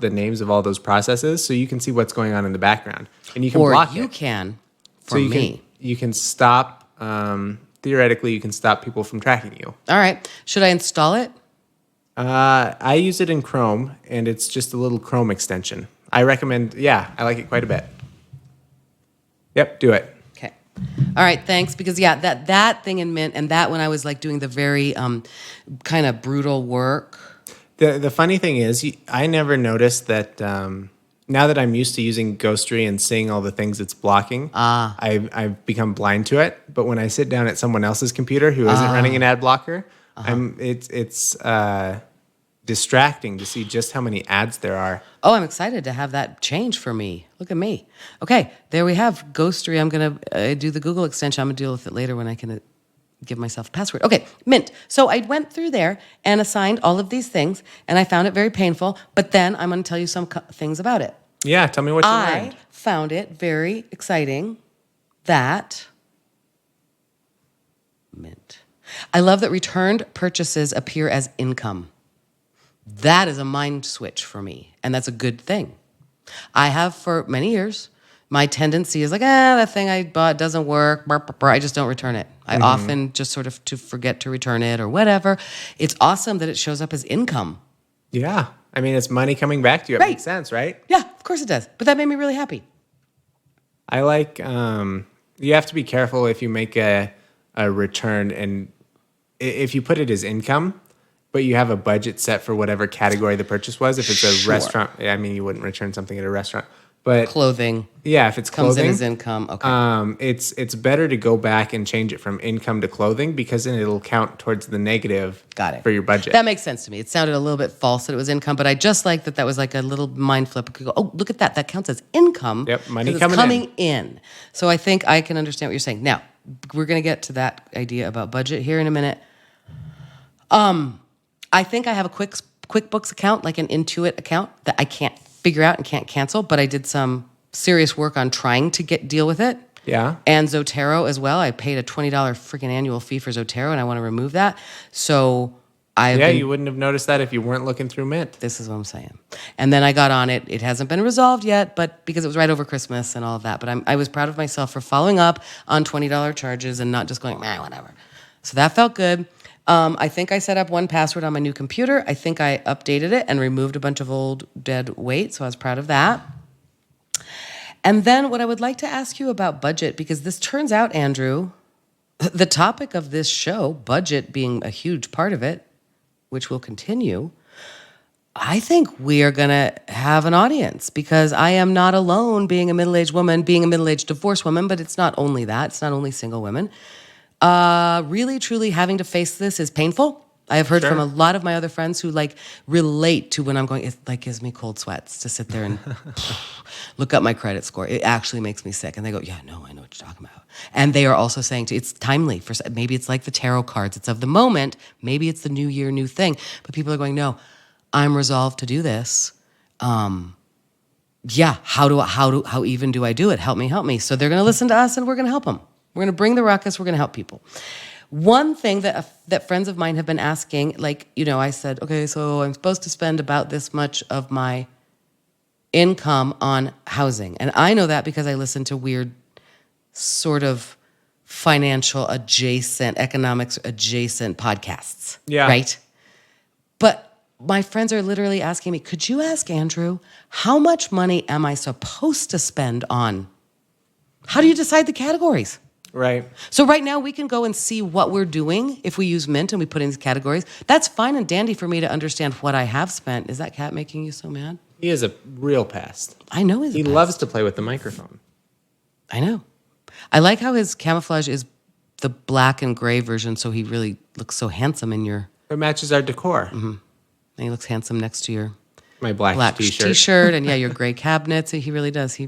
A: names of all those processes, so you can see what's going on in the background, and you can block it.
B: Or you can, for
A: So
B: me.
A: You can stop. Theoretically, you can stop people from tracking you.
B: All right. Should I install it?
A: I use it in Chrome, and it's just a little Chrome extension. I recommend. Yeah, I like it quite a bit. Yep, do it.
B: Okay. All right, thanks. Because that thing in Mint, and that when I was like doing the very kind of brutal work.
A: The funny thing is, I never noticed that. Now that I'm used to using Ghostery and seeing all the things it's blocking, I've become blind to it. But when I sit down at someone else's computer who isn't running an ad blocker, it's distracting to see just how many ads there are.
B: Oh, I'm excited to have that change for me. Look at me. Okay, there we have Ghostery. I'm going to do the Google extension. I'm going to deal with it later when I can give myself a password. Okay, Mint. So I went through there and assigned all of these things, and I found it very painful. But then I'm going to tell you some things about it.
A: Yeah, tell me what you
B: I
A: learned.
B: found it very exciting that Mint. I love that returned purchases appear as income. That is a mind switch for me, and that's a good thing. I have for many years. My tendency is like, that thing I bought doesn't work. I just don't return it. I often just sort of to forget to return it or whatever. It's awesome that it shows up as income.
A: Yeah, I mean, it's money coming back to you. It
B: Right.
A: makes sense, right?
B: Yeah, of course it does. But that made me really happy.
A: I like. You have to be careful if you make a return, and if you put it as income, but you have a budget set for whatever category the purchase was. If it's a
B: Sure.
A: restaurant, I mean, you wouldn't return something at a restaurant. But
B: Clothing
A: yeah, if it's
B: comes
A: clothing,
B: in as income. Okay.
A: it's better to go back and change it from income to clothing, because then it'll count towards the negative.
B: Got it.
A: For your budget.
B: That makes sense to me. It sounded a little bit false that it was income, but I just like that was like a little mind flip. I could go, oh, look at that. That counts as income.
A: Yep, money
B: 'cause it's
A: coming
B: coming in. So I think I can understand what you're saying. Now, we're going to get to that idea about budget here in a minute. I think I have a QuickBooks account, like an Intuit account that I can't figure out and can't cancel, but I did some serious work on trying to deal with it.
A: Yeah.
B: And Zotero as well. I paid a $20 freaking annual fee for Zotero, and I want to remove that. So
A: You wouldn't have noticed that if you weren't looking through Mint.
B: This is what I'm saying. And then I got on it. It hasn't been resolved yet, but because it was right over Christmas and all of that. But I was proud of myself for following up on $20 charges and not just going, whatever. So that felt good. I think I set up 1Password on my new computer. I think I updated it and removed a bunch of old dead weight. So I was proud of that. And then what I would like to ask you about budget, because this turns out, Andrew, the topic of this show, budget being a huge part of it, which will continue, I think we are going to have an audience because I am not alone being a middle-aged woman, being a middle-aged divorced woman, but it's not only that. It's not only single women. Really, truly having to face this is painful. I have heard from a lot of my other friends who relate to when I'm going, it gives me cold sweats to sit there and look up my credit score. It actually makes me sick. And they go, yeah, no, I know what you're talking about. And they are also saying it's timely for, maybe it's like the tarot cards. It's of the moment. Maybe it's the new year, new thing. But people are going, no, I'm resolved to do this. Yeah, how even do I do it? Help me. So they're going to listen to us and we're going to help them. We're going to bring the ruckus. We're going to help people. One thing that friends of mine have been asking, I said, okay, so I'm supposed to spend about this much of my income on housing. And I know that because I listen to weird sort of financial adjacent, economics adjacent podcasts.
A: Yeah.
B: Right? But my friends are literally asking me, could you ask Andrew, how much money am I supposed to spend on? How do you decide the categories?
A: Right.
B: So right now we can go and see what we're doing if we use Mint and we put in these categories. That's fine and dandy for me to understand what I have spent. Is that cat making you so mad?
A: He is a real pest.
B: I know
A: he loves to play with the microphone.
B: I know. I like how his camouflage is the black and gray version, so he really looks so handsome in your...
A: It matches our decor.
B: Mm-hmm. And he looks handsome next to your...
A: My black t-shirt.
B: T-shirt and your gray cabinets. He really does.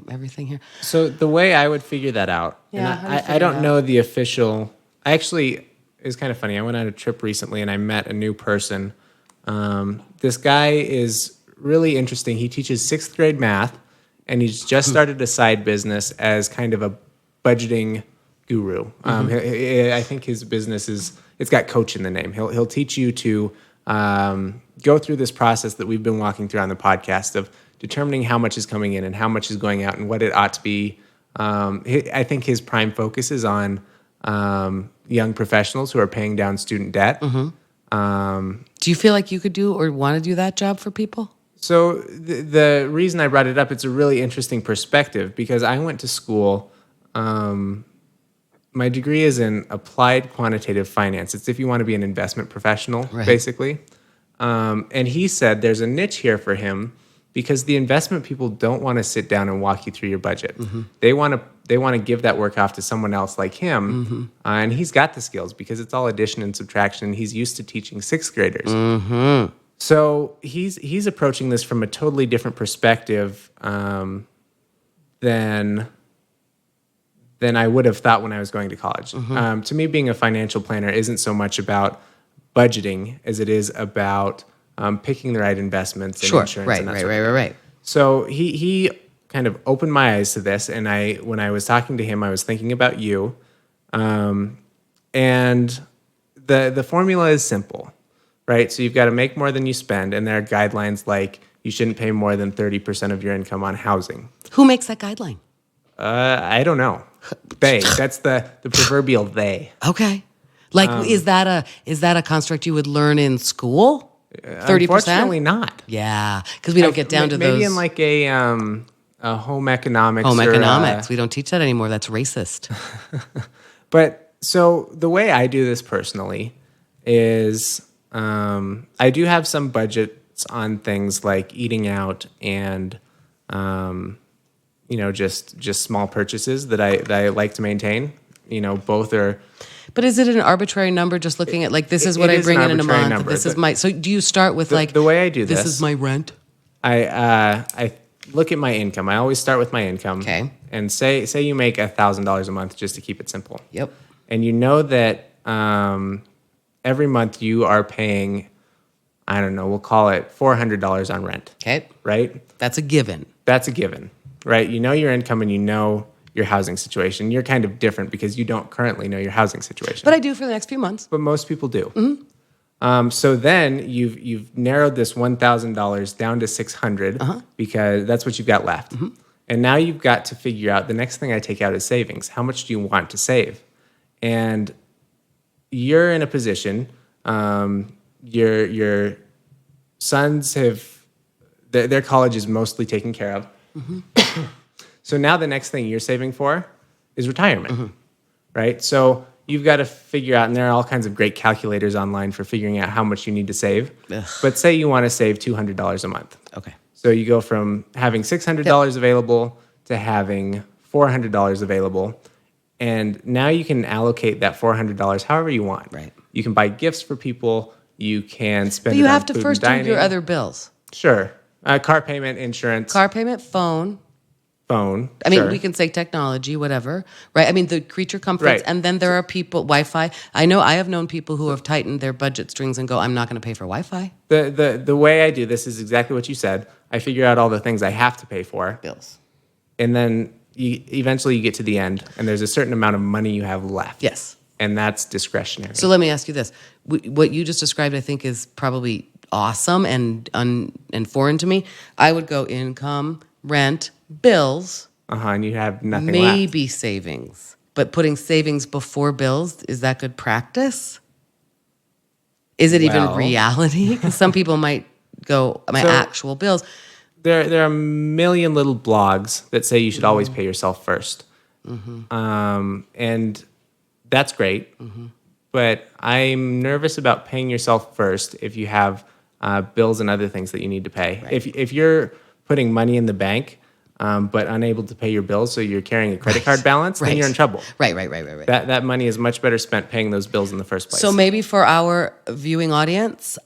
B: Everything here.
A: So the way I would figure that out, I don't know the official. It was kind of funny. I went on a trip recently and I met a new person. This guy is really interesting. He teaches 6th grade math and he's just started a side business as kind of a budgeting guru. I think his business it's got coach in the name. He'll teach you to go through this process that we've been walking through on the podcast of determining how much is coming in and how much is going out and what it ought to be. I think his prime focus is on young professionals who are paying down student debt.
B: Do you feel like you could do or want to do that job for people?
A: So the reason I brought it up, it's a really interesting perspective because I went to school. My degree is in applied quantitative finance. It's if you want to be an investment professional, basically. And he said there's a niche here for him because the investment people don't want to sit down and walk you through your budget. They want to give that work off to someone else like him, and he's got the skills because it's all addition and subtraction. He's used to teaching 6th graders. So he's approaching this from a totally different perspective than I would have thought when I was going to college. To me, being a financial planner isn't so much about budgeting as it is about picking the right investments and insurance.
B: Right.
A: So he kind of opened my eyes to this, and when I was talking to him, I was thinking about you. And the formula is simple, right? So you've got to make more than you spend, and there are guidelines like you shouldn't pay more than 30% of your income on housing.
B: Who makes that guideline?
A: I don't know. They. That's the proverbial they.
B: Okay. Is that a construct you would learn in school? 30%?
A: Unfortunately not.
B: Yeah, because we don't get down to those.
A: Maybe in like a home economics.
B: We don't teach that anymore. That's racist.
A: But so the way I do this personally is I do have some budgets on things like eating out and just small purchases that I like to maintain. Both are.
B: But is it an arbitrary number? Just looking at this is what I bring in a month. Number, this is my. So do you start with
A: the way I do this?
B: This is my rent.
A: I look at my income. I always start with my income.
B: Okay.
A: And say you make $1,000 a month, just to keep it simple.
B: Yep.
A: And you know that every month you are paying, I don't know, we'll call it $400 on rent.
B: Okay.
A: Right.
B: That's a given.
A: That's a given. Right. You know your income and you know your housing situation. You're kind of different because you don't currently know your housing situation.
B: But I do for the next few months.
A: But most people do. So then you've narrowed this $1,000 down to $600 because that's what you've got left. And now you've got to figure out the next thing I take out is savings. How much do you want to save? And you're in a position. Your sons have their college is mostly taken care of. So now the next thing you're saving for is retirement, right? So you've got to figure out, and there are all kinds of great calculators online for figuring out how much you need to save.
B: Ugh.
A: But say you want to save $200 a month.
B: Okay.
A: So you go from having $600 available to having $400 available. And now you can allocate that $400 however you want.
B: Right.
A: You can buy gifts for people. You can spend
B: But
A: it
B: you
A: on
B: have to
A: food
B: first
A: and
B: do your
A: dining.
B: other bills.
A: Sure. Car payment, insurance,
B: Car payment, phone.
A: phone.
B: I mean,
A: sure.
B: we can say technology, whatever, right? I mean, the creature comforts.
A: Right.
B: And then there are people, Wi-Fi. I have known people who have tightened their budget strings and go, I'm not going to pay for Wi-Fi.
A: The way I do this is exactly what you said. I figure out all the things I have to pay for.
B: Bills.
A: And then eventually you get to the end, and there's a certain amount of money you have left.
B: Yes.
A: And that's discretionary.
B: So let me ask you this. What you just described, I think, is probably awesome and foreign to me. I would go income, rent, bills,
A: And you have nothing left.
B: maybe savings. But putting savings before bills, is that good practice? Is it even
A: Well-
B: reality? Because some people might go, my
A: So-
B: actual bills.
A: There are a million little blogs that say you should always pay yourself first. And that's great. But I'm nervous about paying yourself first if you have bills and other things that you need to pay.
B: Right.
A: If you're putting money in the bank but unable to pay your bills, so you're carrying a credit card balance, then you're in trouble.
B: Right.
A: That money is much better spent paying those bills in the first place.
B: So maybe for our viewing audience,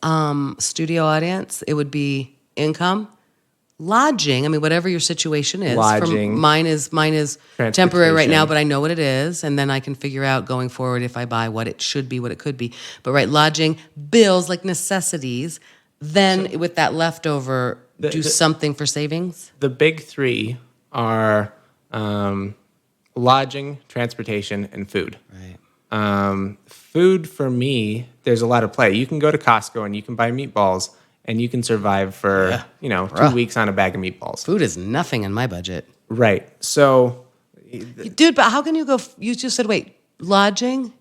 B: studio audience, it would be income, lodging. I mean, whatever your situation is.
A: Lodging.
B: Mine is temporary right now,
A: Transportation.
B: but I know what it is, and then I can figure out going forward if I buy what it should be, what it could be. But right, lodging, bills like necessities. Then with that leftover, do something for savings.
A: The big three are lodging, transportation, and food.
B: Right.
A: Food for me, there's a lot of play. You can go to Costco and you can buy meatballs, and you can survive for 2 weeks on a bag of meatballs.
B: Food is nothing in my budget.
A: Right. So
B: Dude, but how can you go? You just said, wait, lodging,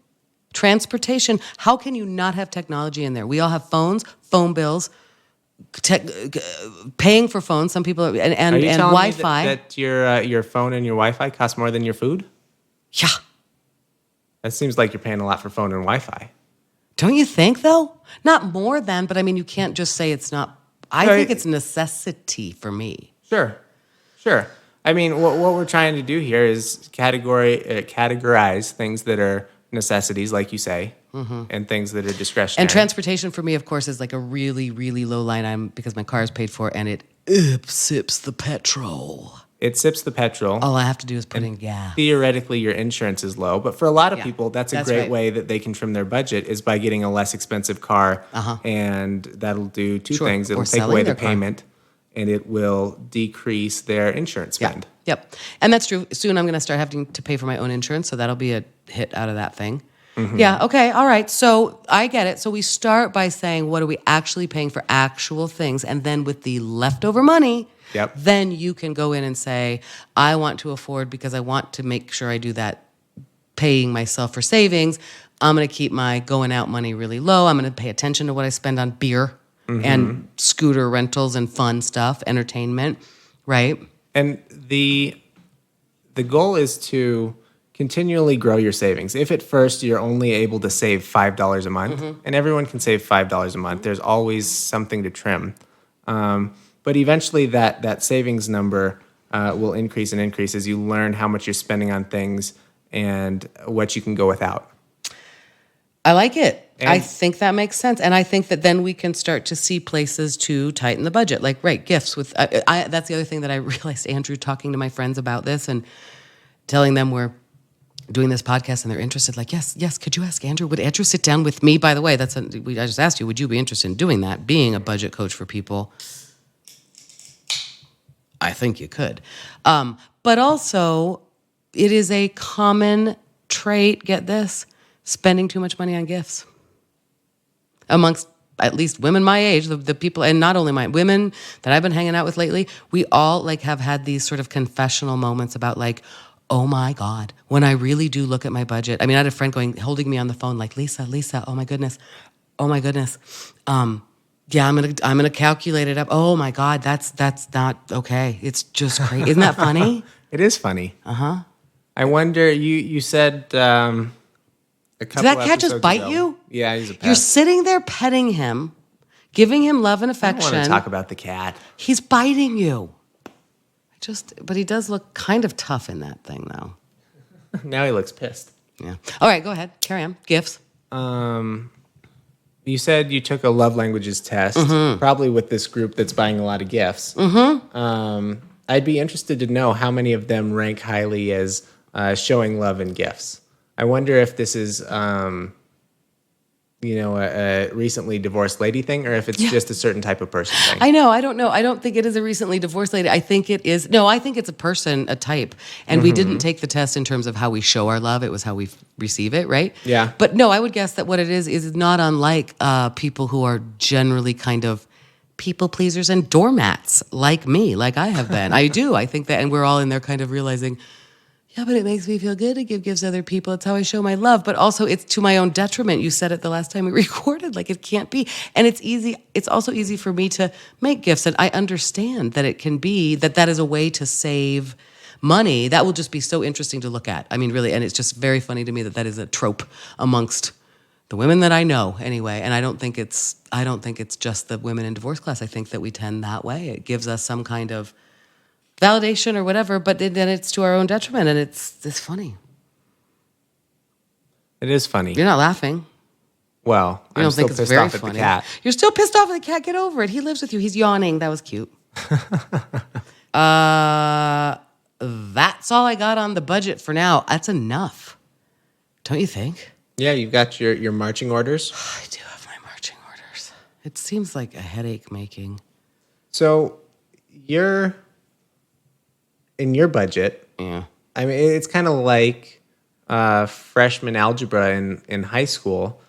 B: transportation. How can you not have technology in there? We all have phones, phone bills, paying for phones. Some people and
A: are you telling
B: Wi-Fi.
A: me that your phone and your Wi-Fi cost more than your food?
B: Yeah.
A: That seems like you're paying a lot for phone and Wi-Fi.
B: Don't you think, though? Not more than, but I mean, you can't just say it's not. I think it's necessity for me.
A: Sure. I mean, what we're trying to do here is categorize things that are necessities, like you say, and things that are discretionary.
B: And transportation for me, of course, is like a really, really low line item because my car is paid for and it sips the petrol.
A: It sips the petrol.
B: All I have to do is put in gas.
A: Theoretically, your insurance is low, but for a lot of
B: Yeah,
A: people, that's a
B: that's
A: great
B: right.
A: way that they can trim their budget is by getting a less expensive car, and that'll do two
B: Sure.
A: things. It'll
B: Or
A: take
B: selling
A: away the
B: their car.
A: payment, and it will decrease their insurance spend.
B: Yep. And that's true. Soon I'm going to start having to pay for my own insurance, so that'll be a hit out of that thing. Yeah, okay, all right. So I get it. So we start by saying, what are we actually paying for actual things? And then with the leftover money, then you can go in and say, I want to afford because I want to make sure I do that paying myself for savings. I'm going to keep my going out money really low. I'm going to pay attention to what I spend on beer and scooter rentals and fun stuff, entertainment, right?
A: And the goal is to continually grow your savings. If at first you're only able to save $5 a month, and everyone can save $5 a month, there's always something to trim. But eventually that savings number will increase and increase as you learn how much you're spending on things and what you can go without.
B: I like it.
A: And-
B: I think that makes sense. And I think that then we can start to see places to tighten the budget. Like, right, gifts. That's the other thing that I realized, Andrew, talking to my friends about this and telling them we're doing this podcast and they're interested. Like, yes, could you ask Andrew? Would Andrew sit down with me? By the way, I just asked you, would you be interested in doing that, being a budget coach for people? I think you could. But also, it is a common trait, get this, spending too much money on gifts. Amongst at least women my age, the people, and not only my women that I've been hanging out with lately, we all like have had these sort of confessional moments about like, oh my God, when I really do look at my budget. I mean, I had a friend holding me on the phone like, Lisa, oh my goodness. Yeah, I'm gonna calculate it up. Oh my God, that's not okay. It's just crazy. Isn't that funny?
A: It is funny. I wonder, you said a couple
B: Did that cat just
A: episodes
B: bite
A: ago-
B: you?
A: Yeah, he's a pet.
B: You're sitting there petting him, giving him love and
A: I don't
B: affection.
A: want to talk about the cat.
B: He's biting you. But he does look kind of tough in that thing, though.
A: Now he looks pissed.
B: Yeah. All right, go ahead. Carry on. Gifts.
A: You said you took a love languages test, probably with this group that's buying a lot of gifts. I'd be interested to know how many of them rank highly as showing love and gifts. I wonder if this is, a recently divorced lady thing, or if it's just a certain type of person thing.
B: I know. I don't know. I don't think it is a recently divorced lady. I think it is. No, I think it's a person, a type. And we didn't take the test in terms of how we show our love. It was how we receive it, right?
A: Yeah.
B: But no, I would guess that what it is not unlike people who are generally kind of people pleasers and doormats like me, like I have been. I do. I think that, and we're all in there kind of realizing, yeah, but it makes me feel good to give gifts to other people. It's how I show my love. But also it's to my own detriment. You said it the last time we recorded. Like, it can't be. And it's easy. It's also easy for me to make gifts. And I understand that it can be, that is a way to save money. That will just be so interesting to look at. I mean, really. And it's just very funny to me that is a trope amongst the women that I know anyway. And I don't think it's just the women in divorce class. I think that we tend that way. It gives us some kind of validation or whatever, but then it's to our own detriment, and it's funny.
A: It is funny.
B: You're not laughing.
A: Well,
B: You
A: I'm
B: don't
A: still
B: think it's
A: pissed
B: very
A: off at
B: funny.
A: the cat.
B: You're still pissed off at the cat. Get over it. He lives with you. He's yawning. That was cute. That's all I got on the budget for now. That's enough. Don't you think?
A: Yeah, you've got your marching orders.
B: I do have my marching orders. It seems like a headache making.
A: So in your budget,
B: Yeah.
A: I mean, it's kind of like freshman algebra in high school.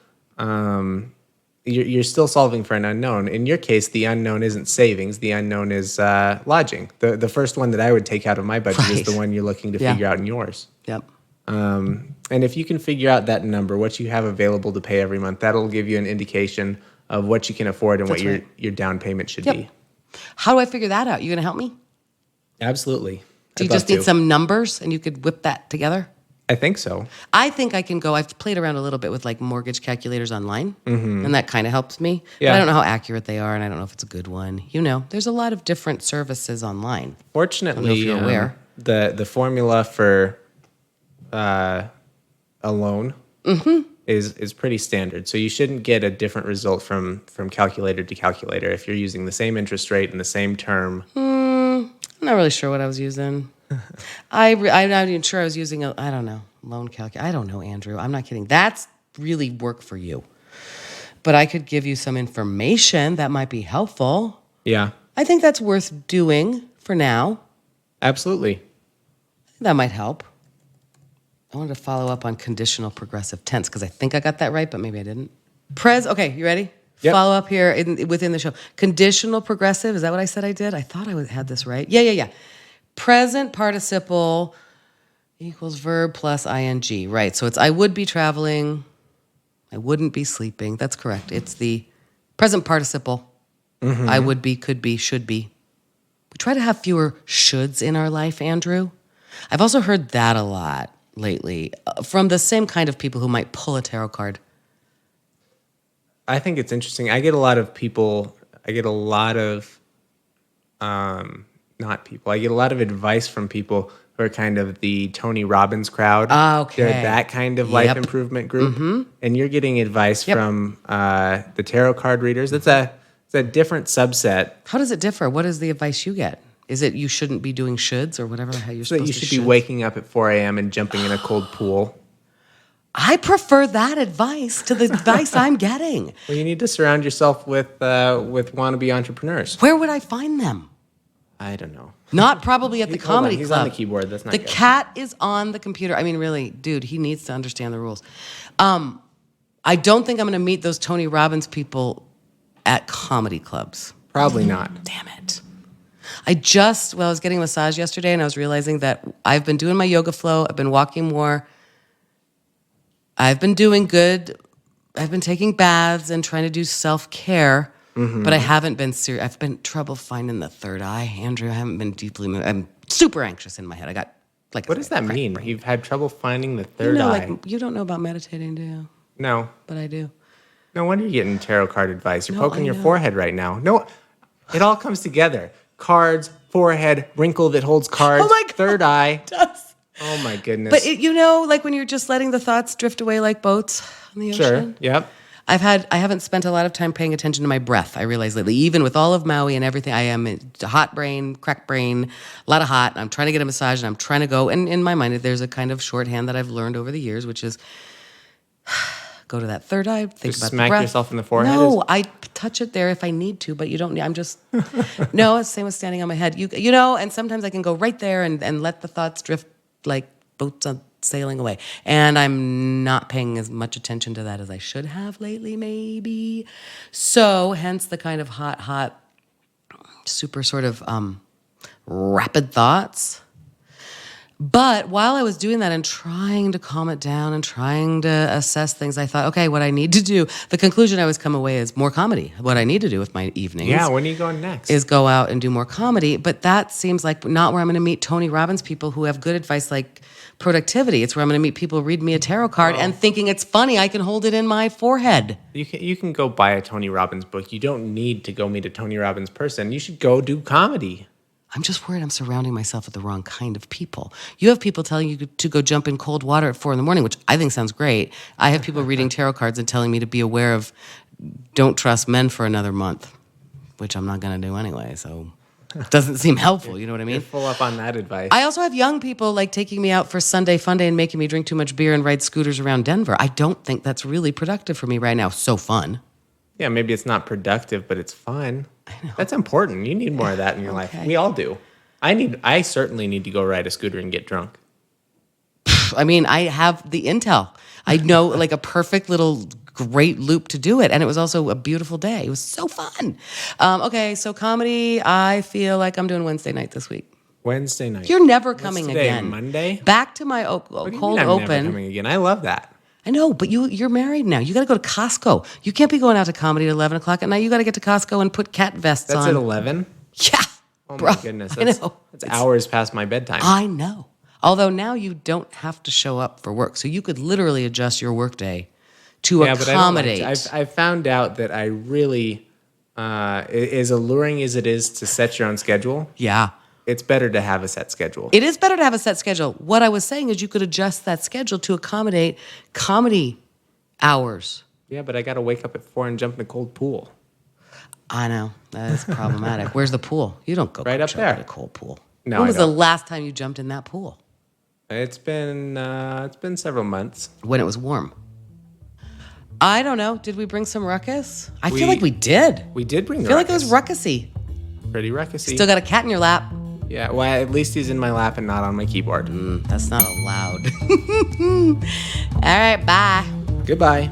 A: You're still solving for an unknown. In your case, the unknown isn't savings. The unknown is lodging. The first one that I would take out of my budget is the one you're looking to figure out in yours.
B: Yep.
A: And if you can figure out that number, what you have available to pay every month, that'll give you an indication of what you can afford and
B: That's
A: what
B: right.
A: your down payment should
B: Yep.
A: be.
B: How do I figure that out? You going to help me?
A: Absolutely.
B: Do you
A: I'd
B: just
A: love
B: need
A: to.
B: some numbers and you could whip that together?
A: I think so.
B: I think I can go. I've played around a little bit with like mortgage calculators online, and that kind of helps me.
A: Yeah.
B: But I don't know how accurate they are, and I don't know if it's a good one. There's a lot of different services online.
A: Fortunately,
B: you're aware.
A: The formula for a loan is pretty standard. So you shouldn't get a different result from calculator to calculator if you're using the same interest rate and the same term.
B: I'm not really sure what I was using. I'm not even sure I was using I don't know, loan calculator. I don't know, Andrew. I'm not kidding. That's really work for you. But I could give you some information that might be helpful.
A: Yeah,
B: I think that's worth doing for now.
A: absolutely.
B: That might help. I wanted to follow up on conditional progressive tense because I think I got that right, but maybe I didn't. Okay, you ready?
A: Yep.
B: Follow up here within the show. Conditional progressive, is that what I said I did? I thought I had this right. Yeah. Present participle equals verb plus ing. Right, so it's I would be traveling, I wouldn't be sleeping. That's correct. It's the present participle. I would be, could be, should be. We try to have fewer shoulds in our life, Andrew. I've also heard that a lot lately from the same kind of people who might pull a tarot card.
A: I think it's interesting. I get a lot of advice from people who are kind of the Tony Robbins crowd.
B: Okay.
A: They're that kind of life
B: Yep.
A: improvement group. And you're getting advice from the tarot card readers. It's a different subset.
B: How does it differ? What is the advice you get? Is it you shouldn't be doing shoulds or whatever how you're
A: So
B: supposed
A: you
B: to
A: should be
B: should?
A: waking up at 4 a.m. and jumping in a cold pool.
B: I prefer that advice to the advice I'm getting.
A: Well, you need to surround yourself with wannabe entrepreneurs.
B: Where would I find them?
A: I don't know.
B: Not probably at the
A: Hold on,
B: comedy
A: he's
B: club.
A: on the keyboard. That's not
B: The
A: good.
B: cat is on the computer. I mean, really, dude, he needs to understand the rules. I don't think I'm going to meet those Tony Robbins people at comedy clubs.
A: Probably not.
B: Damn it. I was getting a massage yesterday and I was realizing that I've been doing my yoga flow. I've been walking more. I've been doing good. I've been taking baths and trying to do self-care, but I haven't been serious. I've been trouble finding the third eye, Andrew. I haven't been I'm super anxious in my head. I got Like
A: What does that mean?
B: brain.
A: You've had trouble finding the third eye.
B: Like you don't know about meditating, do you?
A: No.
B: But I do.
A: No wonder you're getting tarot card advice. You're
B: No,
A: poking
B: I
A: your
B: know.
A: forehead right now. No, it all comes together. Cards, forehead, wrinkle that holds cards,
B: Oh my God,
A: third eye.
B: it does.
A: Oh my goodness.
B: But like when you're just letting the thoughts drift away like boats on the ocean.
A: Sure. Yep.
B: I haven't spent a lot of time paying attention to my breath. I realize lately, even with all of Maui and everything, I am a hot brain, crack brain, a lot of hot. I'm trying to get a massage and I'm trying to go. And in my mind, there's a kind of shorthand that I've learned over the years, which is go to that third eye, think
A: Just
B: about
A: smack
B: the breath.
A: yourself in the forehead?
B: No, I touch it there if I need to, but you don't need, I'm just, no, it's the same with standing on my head. You know, and sometimes I can go right there and let the thoughts drift like boats on sailing away. And I'm not paying as much attention to that as I should have lately, maybe. So hence the kind of hot, super sort of rapid thoughts. But while I was doing that and trying to calm it down and trying to assess things, I thought, okay, what I need to do, the conclusion I was come away is more comedy. What I need to do with my evenings.
A: Yeah, when are you going next?
B: Is go out and do more comedy. But that seems like not where I'm going to meet Tony Robbins people who have good advice like productivity. It's where I'm going to meet people who read me a tarot card and thinking it's funny, I can hold it in my forehead.
A: You can go buy a Tony Robbins book. You don't need to go meet a Tony Robbins person. You should go do comedy.
B: I'm just worried I'm surrounding myself with the wrong kind of people. You have people telling you to go jump in cold water at 4 a.m, which I think sounds great. I have people reading tarot cards and telling me to be aware of don't trust men for another month, which I'm not going to do anyway, so it doesn't seem helpful, you know what I mean?
A: You're full up on that advice.
B: I also have young people like taking me out for Sunday fun day and making me drink too much beer and ride scooters around Denver. I don't think that's really productive for me right now. So fun.
A: Yeah, maybe it's not productive, but it's fun. I know. That's important. You need more of that in your life. We all do. I certainly need to go ride a scooter and get drunk.
B: I mean, I have the intel. I know like a perfect little great loop to do it. And it was also a beautiful day. It was so fun. Okay, so comedy, I feel like I'm doing Wednesday night this week.
A: Wednesday night.
B: You're never
A: What's
B: coming
A: today,
B: again.
A: Monday?
B: Back to my
A: What do you
B: cold
A: mean I'm
B: open.
A: never coming again. I love that.
B: I know, but you're married now. You got to go to Costco. You can't be going out to comedy at 11 o'clock at night. You got to get to Costco and put cat vests
A: That's
B: on.
A: at 11?
B: Yeah.
A: Oh
B: bro.
A: my goodness.
B: I know.
A: That's hours past my bedtime.
B: I know. Although now you don't have to show up for work. So you could literally adjust your workday to accommodate.
A: But I've found out that I really, as alluring as it is to set your own schedule,
B: Yeah.
A: it's better to have a set schedule.
B: It is better to have a set schedule. What I was saying is you could adjust that schedule to accommodate comedy hours.
A: Yeah, but I got to wake up at 4 and jump in a cold pool.
B: I know. That is problematic. Where's the pool? You don't go
A: Right up
B: jump
A: there.
B: in a cold pool.
A: No,
B: When
A: I
B: was
A: don't.
B: the last time you jumped in that pool?
A: It's been several months.
B: When it was warm. I don't know. Did we bring some ruckus? I feel like we did.
A: We did bring
B: I
A: the
B: feel like it was
A: ruckus.
B: ruckusy.
A: Pretty ruckusy.
B: Still got a cat in your lap.
A: Yeah, well, at least he's in my lap and not on my keyboard.
B: That's not allowed. All right, bye.
A: Goodbye.